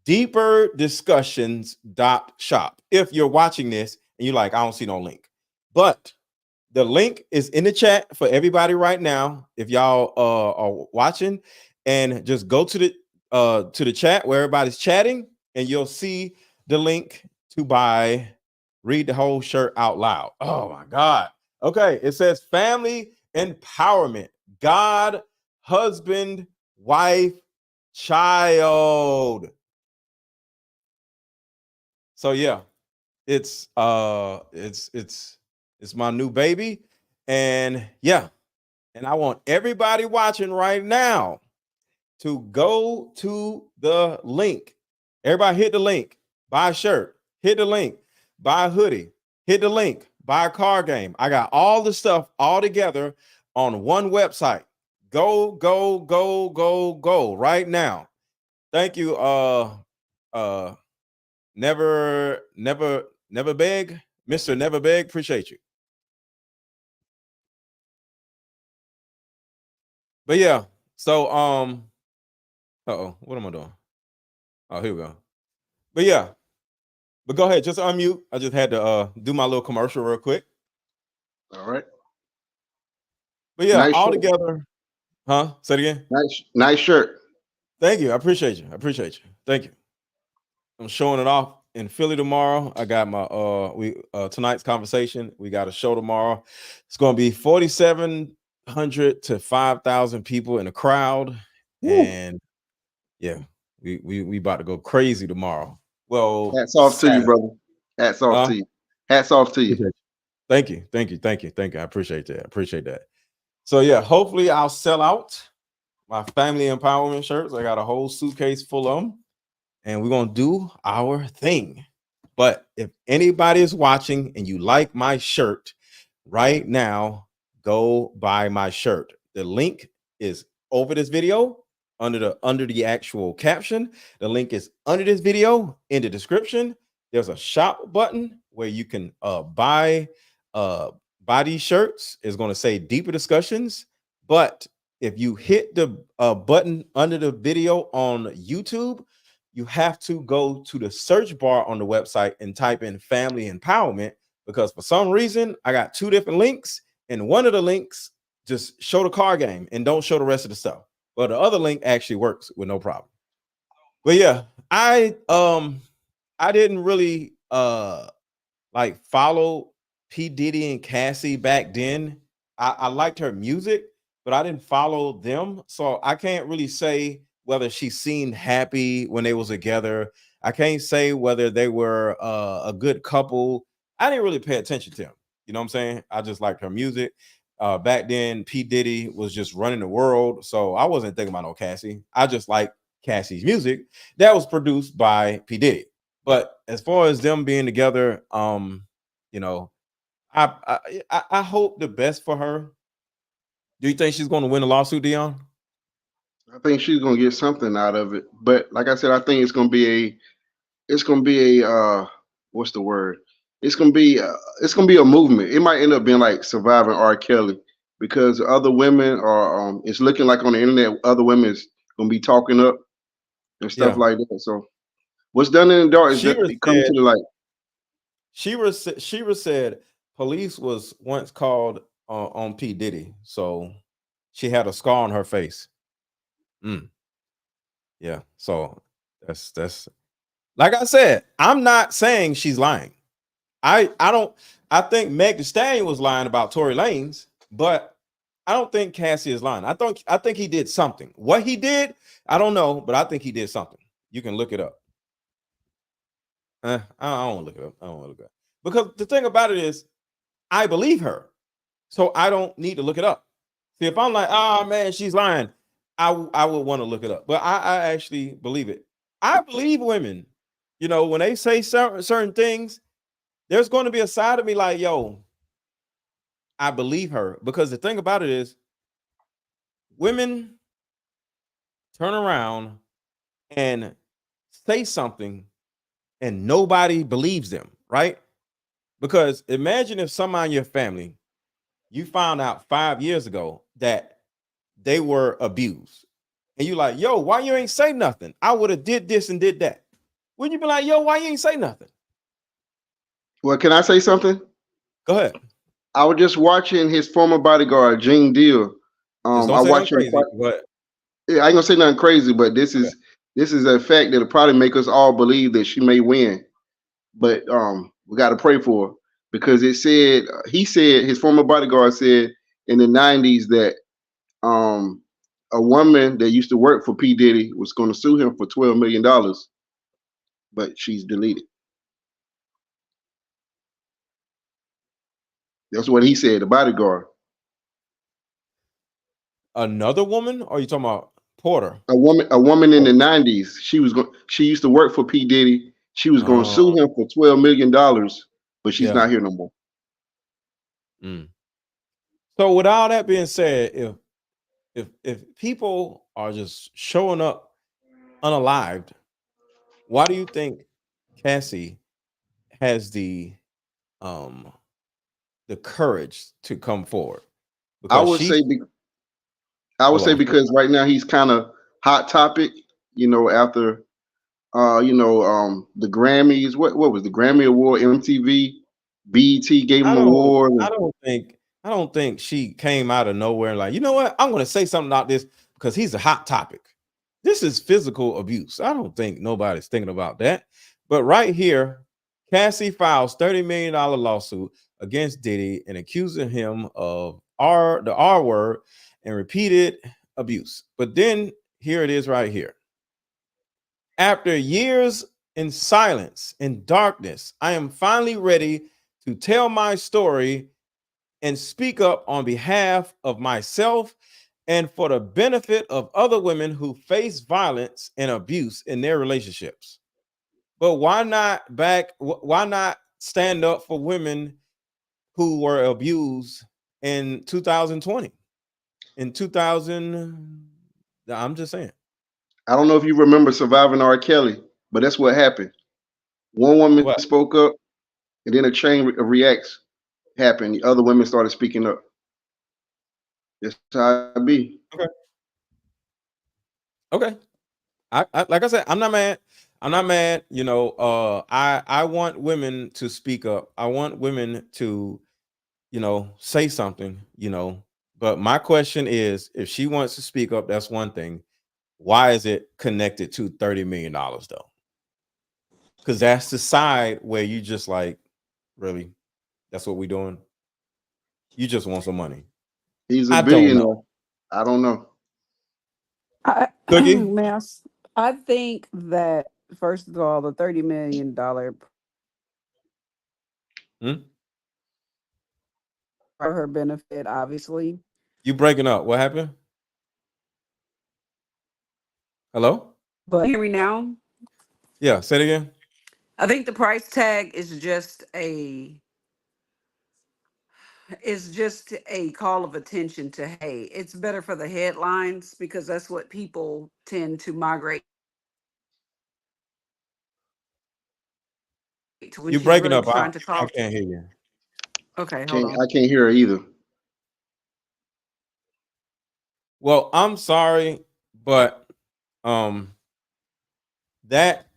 Deeperdiscussions.shop. If you're watching this and you're like, I don't see no link. But the link is in the chat for everybody right now. If y'all are watching, and just go to the chat where everybody's chatting, and you'll see the link to buy. Read the whole shirt out loud. Oh my God. Okay, it says family empowerment. God, husband, wife, child. So yeah, it's my new baby. And yeah, and I want everybody watching right now to go to the link. Everybody hit the link, buy a shirt, hit the link, buy a hoodie, hit the link, buy a card game. I got all the stuff all together on one website. Go, go, go, go, go right now. Thank you. Never beg, Mr. Never Beg. Appreciate you. But yeah, so what am I doing? Oh, here we go. But yeah, but go ahead, just unmute. I just had to do my little commercial real quick. All right. But yeah, Nice all shirt. together. Huh? Say it again. Nice shirt. Thank you. I appreciate you. Thank you. I'm showing it off in Philly tomorrow. I got my tonight's conversation. We got a show tomorrow. It's going to be 4,700 to 5,000 people in the crowd. Woo. And yeah, we about to go crazy tomorrow. Well, hats off to you, brother. Hats off to you. Hats off to you. Thank you. I appreciate that. So yeah, hopefully I'll sell out my family empowerment shirts. I got a whole suitcase full of them, and we're gonna do our thing. But if anybody is watching and you like my shirt right now, go buy my shirt. The link is over this video under the actual caption. The link is under this video in the description. There's a shop button where you can buy these shirts. It's going to say Deeper Discussions. But if you hit the button under the video on YouTube, you have to go to the search bar on the website and type in family empowerment, because for some reason I got two different links, and one of the links just show the card game and don't show the rest of the stuff. But the other link actually works with no problem. But yeah, I didn't really like follow P. Diddy and Cassie back then. I liked her music, but I didn't follow them. So I can't really say whether she seemed happy when they was together. I can't say whether they were a good couple. I didn't really pay attention to them. You know what I'm saying? I just liked her music. Back then, P. Diddy was just running the world. So I wasn't thinking about no Cassie. I just like Cassie's music that was produced by P. Diddy. But as far as them being together, you know, I hope the best for her. Do you think she's going to win a lawsuit, Dion? I think she's going to get something out of it. But like I said, I think it's going to be a what's the word? It's going to be a movement. It might end up being like surviving R. Kelly, because other women are it's looking like on the internet other women is going to be talking up and stuff like that. So what's done in the dark is Shira coming to the light. Shira said police was once called on P. Diddy, so she had a scar on her face. Yeah, so that's like I said, I'm not saying she's lying. I don't. I think Meg Thee Stallion was lying about Tory Lanez, but I don't think Cassie is lying. I think he did something. What he did, I don't know, but I think he did something. You can look it up. I don't want to look it up. I don't want to look it up because the thing about it is, I believe her, so I don't need to look it up. See, if I'm like, oh man, she's lying, I would want to look it up, but I actually believe it. I believe women. You know, when they say certain things, there's going to be a side of me like, yo, I believe her, because the thing about it is, women turn around and say something and nobody believes them, right? Because imagine if someone in your family, you found out 5 years ago that they were abused. And you like, yo, why you ain't say nothing? I would have did this and did that. Wouldn't you be like, yo, why you ain't say nothing? Well, can I say something? Go ahead. I was just watching his former bodyguard, Gene Deal. Just don't I say nothing watched him crazy. fight. Go ahead. Yeah, I ain't gonna say nothing crazy, but this Okay. is a fact that'll probably make us all believe that she may win. But we got to pray for her because he said his former bodyguard said in the '90s that a woman that used to work for P Diddy was going to sue him for $12 million, but she's deleted. That's what he said. The bodyguard. Another woman, or are you talking about Porter? A woman in the '90s. She used to work for P Diddy. She was going to sue him for $12 million, but she's not here no more. So with all that being said, if people are just showing up unalived, why do you think Cassie has the courage to come forward? I Because would she say because right now he's kind of hot topic. After the Grammys. What was the Grammy Award? MTV, BET gave him an award. I don't think she came out of nowhere and like, you know what? I'm going to say something about this because he's a hot topic. This is physical abuse. I don't think nobody's thinking about that. But right here, Cassie files $30 million lawsuit against Diddy and accusing him of the R word and repeated abuse. But then here it is right here. After years in silence and darkness, I am finally ready to tell my story and speak up on behalf of myself and for the benefit of other women who face violence and abuse in their relationships. But why not stand up for women who were abused in 2020? In 2000, I'm just saying. I don't know if you remember Surviving R. Kelly, but that's what happened. One woman spoke up, and then a chain of reacts happened. The other women started speaking up. That's how it be. Okay. I like I said, I'm not mad. I'm not mad. I want women to speak up. I want women to, say something, But my question is, if she wants to speak up, that's one thing. Why is it connected to $30 million though? Because that's the side where you just like, really, that's what we're doing. You just want some money. He's a I billionaire. don't know. I don't know. Cookie? I think that first of all, the $30 million for her benefit, obviously. You breaking up. What happened? Hello? But hear me now. Yeah, say it again. I think the price tag is just a call of attention to, hey, it's better for the headlines because that's what people tend to migrate to when You she's breaking really up. trying to I talk. can't hear you. Okay, hold on. I can't hear her either. Well, I'm sorry, but that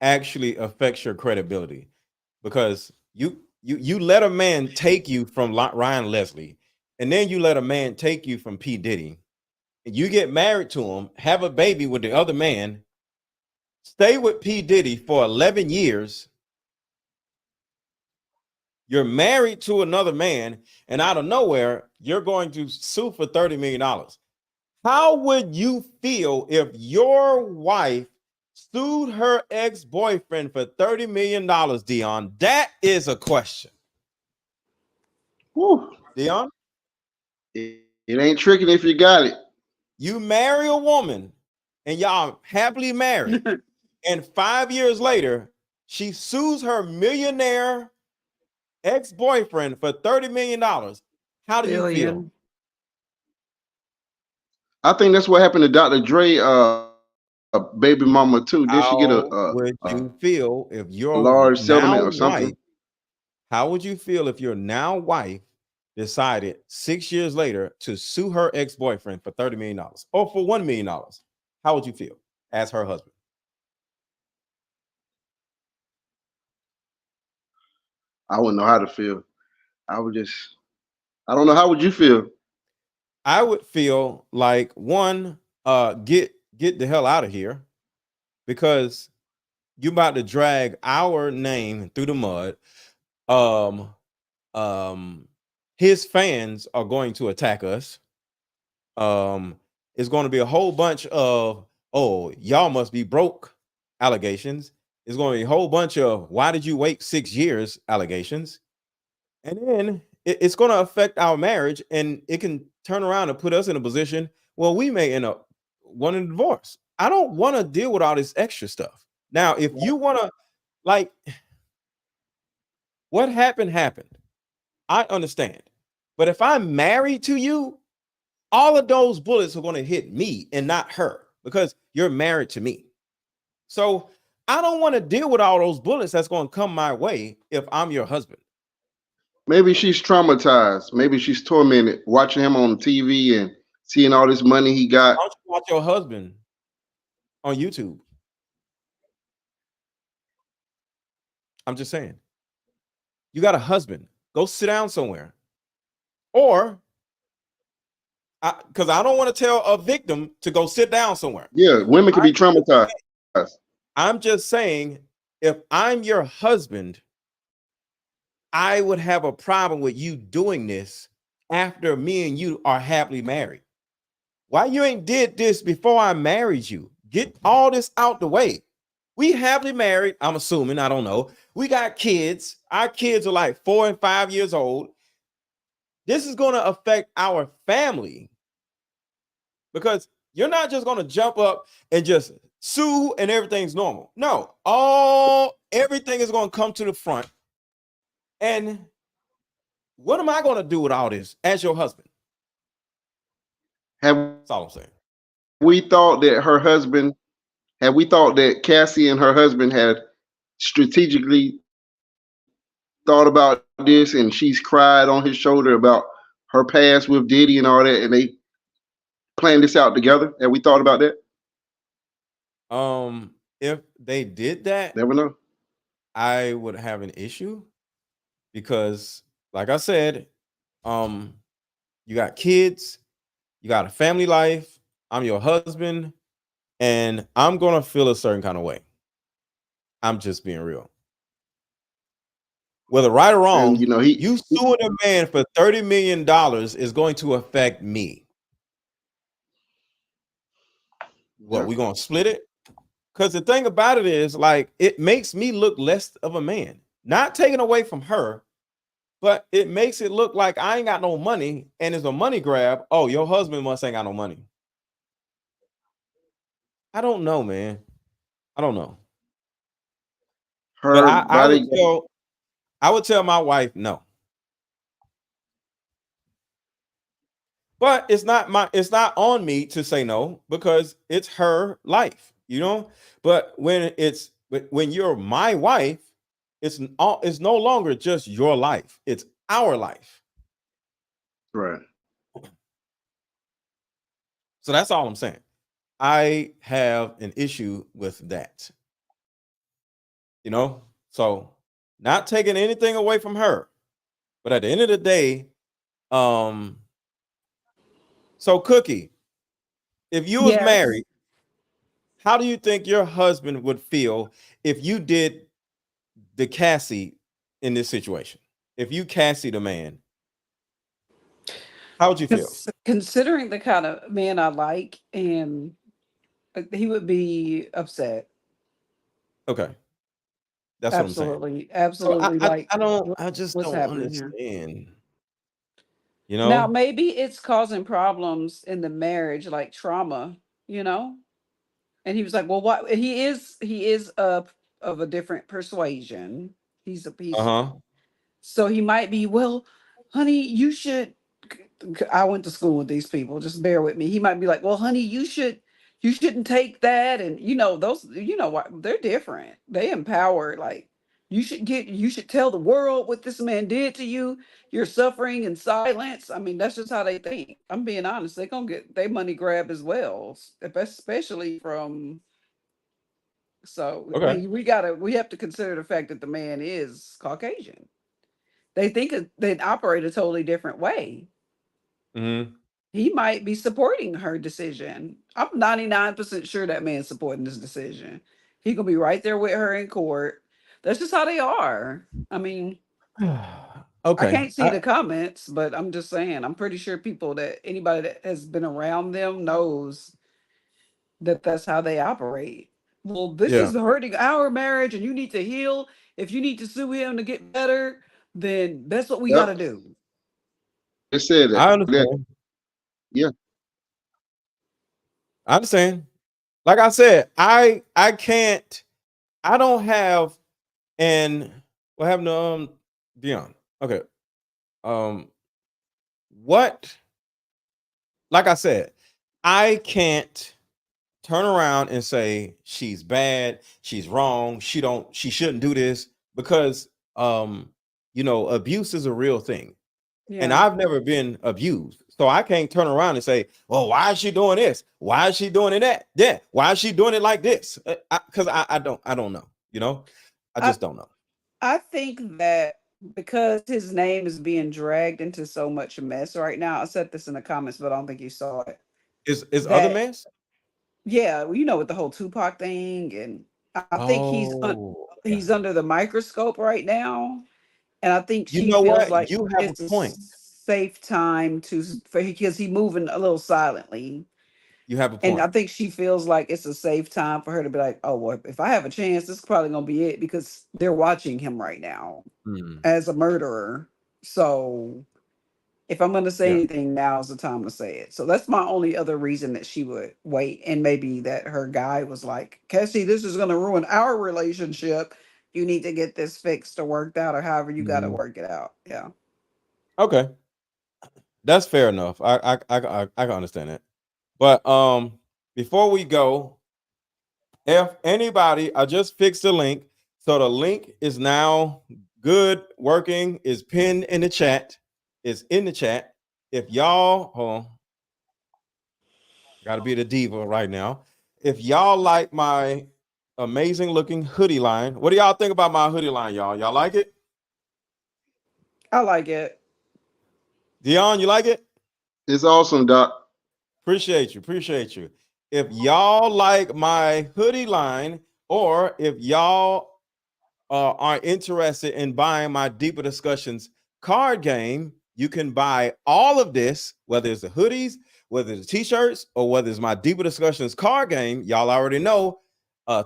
actually affects your credibility. because you let a man take you from Ryan Leslie, and then you let a man take you from P. Diddy, and you get married to him, have a baby with the other man, stay with P. Diddy for 11 years. You're married to another man, and out of nowhere, you're going to sue for $30 million. How would you feel if your wife sued her ex-boyfriend for $30 million, Dion? That is a question. Whew. Dion? It ain't tricking if you got it. You marry a woman, and y'all happily married, and 5 years later, she sues her millionaire ex-boyfriend for $30 million. How do you feel? I think that's what happened to Dr. Dre, baby mama too. Did she get How would you feel if a your large now settlement or wife, something? how would you feel if your now wife decided 6 years later to sue her ex-boyfriend for $30 million or for $1 million? How would you feel as her husband? I wouldn't know how to feel. I would just, I don't know. How would you feel? I would feel like, one, get the hell out of here, because you about to drag our name through the mud. Um, his fans are going to attack us. It's going to be a whole bunch of, oh, y'all must be broke allegations. It's going to be a whole bunch of, why did you wait 6 years allegations? And then it's going to affect our marriage, and it can turn around and put us in a position where we may end up wanting a divorce. I don't want to deal with all this extra stuff. Now, if you want to, like, what happened, I understand. But if I'm married to you, all of those bullets are going to hit me and not her, because you're married to me. So I don't want to deal with all those bullets that's going to come my way if I'm your husband. Maybe she's traumatized. Maybe she's tormented watching him on TV and seeing all this money he got. Why don't you watch your husband on YouTube? I'm just saying. You got a husband. Go sit down somewhere. Or, because I don't want to tell a victim to go sit down somewhere. Yeah, women can be traumatized. I'm just saying, if I'm your husband, I would have a problem with you doing this after me and you are happily married. Why you ain't did this before I married you? Get all this out the way. We happily married, I'm assuming, I don't know. We got kids. Our kids are like 4 and 5 years old. This is going to affect our family, because you're not just going to jump up and just sue and everything's normal. No, everything is going to come to the front. And what am I going to do with all this as your husband? That's all I'm saying. We thought that her husband, had we thought that Cassie and her husband had strategically thought about this, and she's cried on his shoulder about her past with Diddy and all that, and they planned this out together? Have we thought about that? If they did that, Never know. I would have an issue, because, like I said, you got kids, you got a family life. I'm your husband, and I'm gonna feel a certain kind of way. I'm just being real. Whether right or wrong, And you suing a man for $30 million is going to affect me. What, we gonna split it? Because the thing about it is, like, it makes me look less of a man. Not taken away from her, but it makes it look like I ain't got no money, and it's a money grab. Oh, your husband must ain't got no money. I don't know, man. I don't know. But I would tell my wife no. But it's not on me to say no, because it's her life, But when you're my wife, it's no longer just your life. It's our life. Right. So that's all I'm saying. I have an issue with that. So not taking anything away from her, but at the end of the day, so Cookie, if you was married, how do you think your husband would feel if you did the Cassie in this situation? If you Cassie the man, how would you feel? Considering the kind of man I like, and he would be upset. Okay, that's what I'm saying. Absolutely, So absolutely. Like, I just what's don't happening here? understand. Now, maybe it's causing problems in the marriage, like trauma, you know? And he was like, "Well, what he is of a different persuasion. He's Uh-huh. so he might be, well, honey, you should I went to school with these people. Just bear with me. He might be like, "Well, honey, you shouldn't take that." And those, what they're different. They empower. Like, you should tell the world what this man did to you. You're suffering in silence. I mean, that's just how they think. I'm being honest. They're gonna get they money grab as well, especially from. So I Okay. mean, we have to consider the fact that the man is Caucasian. They operate a totally different way. Mm-hmm. He might be supporting her decision. I'm 99% sure that man's supporting this decision. He gonna be right there with her in court. That's just how they are. I mean, I Okay. can't see the comments, but I'm just saying, I'm pretty sure anybody that has been around them knows that that's how they operate. Well, this Yeah. is hurting our marriage and you need to heal. If you need to sue him to get better, then that's what we got to Yep. do. They said I that. understand. Yeah. I understand. Like I said, I can't. I don't have. And what happened to Dion? Okay. Um. What? Like I said, I can't turn around and say she's bad, she's wrong, she shouldn't do this because abuse is a real thing. And Yeah. I've never been abused. So I can't turn around and say, well, why is she doing this? Why is she doing it that? Yeah. Why is she doing it like this? Because I don't know. I I just don't know. I think that because his name is being dragged into so much mess right now. I said this in the comments, but I don't think you saw it. Is other That mess? Yeah, well, with the whole Tupac thing, and I think Oh, okay. he's under the microscope right now, and I think You she know feels what? like You have a it's a point. safe time for because he moving a little silently, You have a and I point. think she feels like it's a safe time for her to be like, oh, well, if I have a chance, this is probably gonna be it because they're watching him right now Hmm. as a murderer. So if I'm going to say Yeah. anything, now's the time to say it. So that's my only other reason that she would wait. And maybe that her guy was like, Cassie, this is going to ruin our relationship. You need to get this fixed or worked out, or however you got to Mhm. work it out. Yeah. Okay. That's fair enough. I can understand it. But before we go, if anybody, I just fixed the link. So the link is now good, working, is pinned in the chat. It's in the chat. If y'all, hold on, gotta be the diva right now. If y'all like my amazing looking hoodie line, what do y'all think about my hoodie line, y'all? Y'all like it? I like it. Dion, you like it? It's awesome, Doc. Appreciate you. Appreciate you. If y'all like my hoodie line, or if y'all are interested in buying my Deeper Discussions card game, you can buy all of this, whether it's the hoodies, whether it's the t-shirts, or whether it's my Deeper Discussions card game. Y'all already know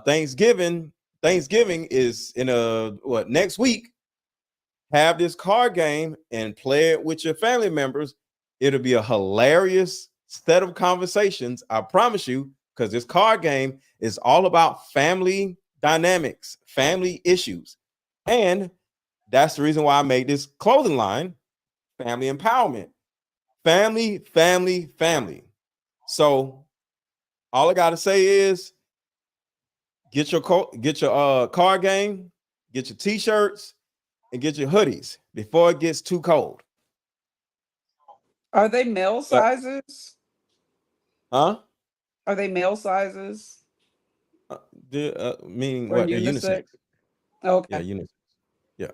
Thanksgiving is in next week. Have this card game and play it with your family members. It'll be a hilarious set of conversations, I promise you, because this card game is all about family dynamics, family issues. And that's the reason why I made this clothing line, Family Empowerment. Family, family, family. So all I gotta say is get your card game, get your t-shirts, and get your hoodies before it gets too cold. Are they male But sizes? huh? Are they male sizes Meaning or what? They're unisex. unisex? Yeah, Okay. unisex. Yeah.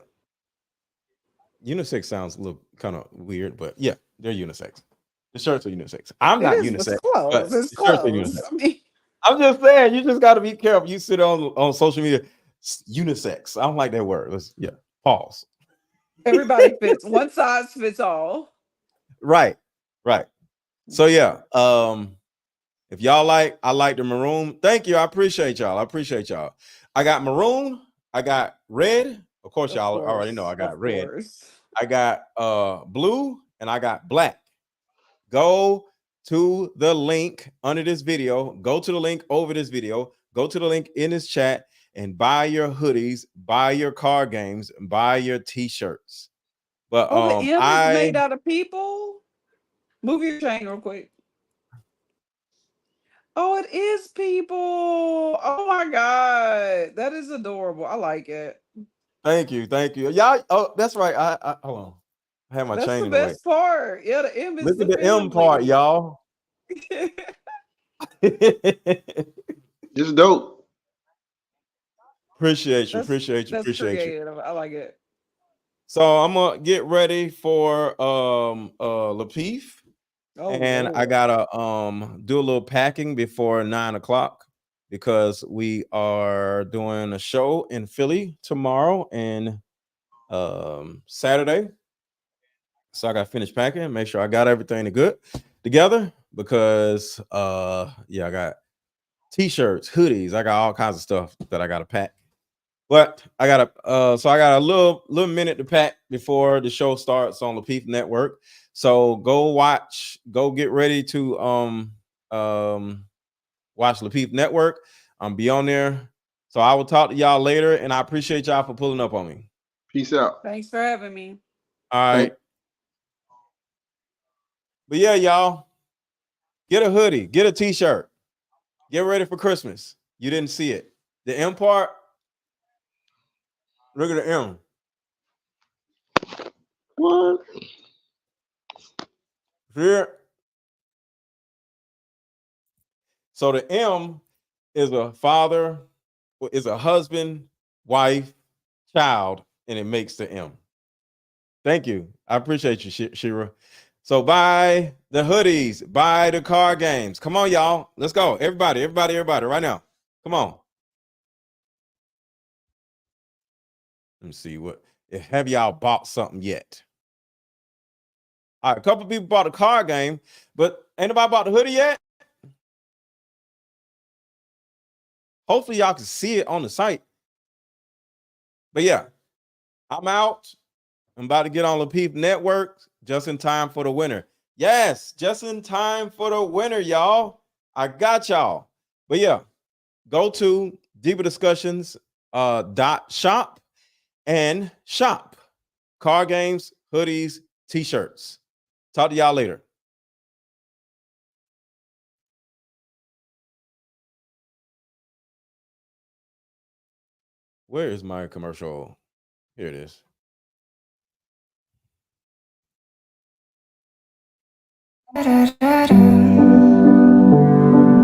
unisex sounds a little kind of weird, but yeah, they're unisex. The shirts are unisex. I'm It not is. It's unisex, but clothes. It's the shirts are clothes. unisex. I mean, I'm just saying, you just got to be careful. You sit on social media, unisex. I don't like that word. Pause. everybody fits. One size fits all. Right. So yeah, if y'all I like the maroon. Thank you. I appreciate y'all. I got maroon. I got red. Of course, y'all already know I got red. I got blue, and I got black. Go to the link under this video. Go to the link over this video. Go to the link in this chat and buy your hoodies, buy your card games, and buy your t-shirts. But the M is made out of people. Move your chain real quick. Oh, it is people. Oh my God. That is adorable. I like it. Thank you. Y'all, oh, that's right. I hold on. I have my That's chain the in the way. best part. Yeah, the M is Look the at the M part, y'all. It's dope. Appreciate you. That's creative. I like it. So I'm gonna get ready for Lapeef. And I gotta do a little packing before 9 o'clock because we are doing a show in Philly tomorrow and Saturday. So I gotta finish packing, make sure I got everything good together because yeah, I got t-shirts, hoodies, I got all kinds of stuff that I gotta pack. But I got a little minute to pack before the show starts on Lapeef Network. So go get ready to watch Lapeef Network. Be on there. So I will talk to y'all later, and I appreciate y'all for pulling up on me. Peace out. Thanks for having me. All right. But yeah, y'all, get a hoodie, get a t-shirt, get ready for Christmas. You didn't see it. The M part. Look at the M. What? Here. So the M is a father, is a husband, wife, child, and it makes the M. Thank you. I appreciate you, Shira. So buy the hoodies, buy the card games. Come on, y'all. Let's go. Everybody, right now. Come on. Let me see have y'all bought something yet? All right, a couple people bought a card game, but ain't nobody bought the hoodie yet? Hopefully y'all can see it on the site. But yeah, I'm out. I'm about to get on Lapeef Network just in time for the winter. Yes, just in time for the winter, y'all. I got y'all. But yeah, go to deeperdiscussions.shop and shop card games, hoodies, t-shirts. Talk to y'all later. Where is my commercial? Here it is.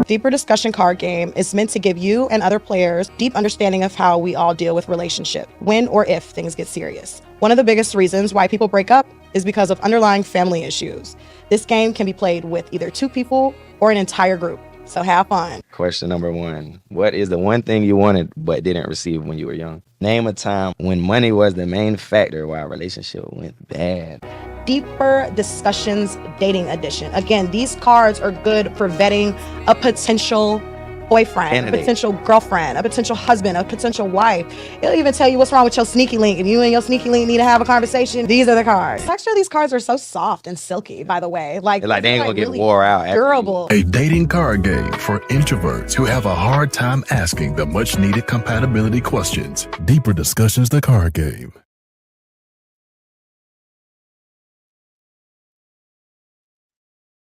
Deeper Discussion card game is meant to give you and other players deep understanding of how we all deal with relationships, when or if things get serious. One of the biggest reasons why people break up is because of underlying family issues. This game can be played with either 2 people or an entire group, so have fun. Question number 1. What is the one thing you wanted but didn't receive when you were young? Name a time when money was the main factor why a relationship went bad. Deeper Discussions Dating Edition. Again, these cards are good for vetting a potential boyfriend, a potential girlfriend, a potential husband, a potential wife. It'll even tell you what's wrong with your sneaky link. If you and your sneaky link need to have a conversation, these are the cards. The texture of these cards are so soft and silky, by the way. Like they ain't gonna get wore out. Durable. A dating card game for introverts who have a hard time asking the much needed compatibility questions. Deeper Discussions, the card game.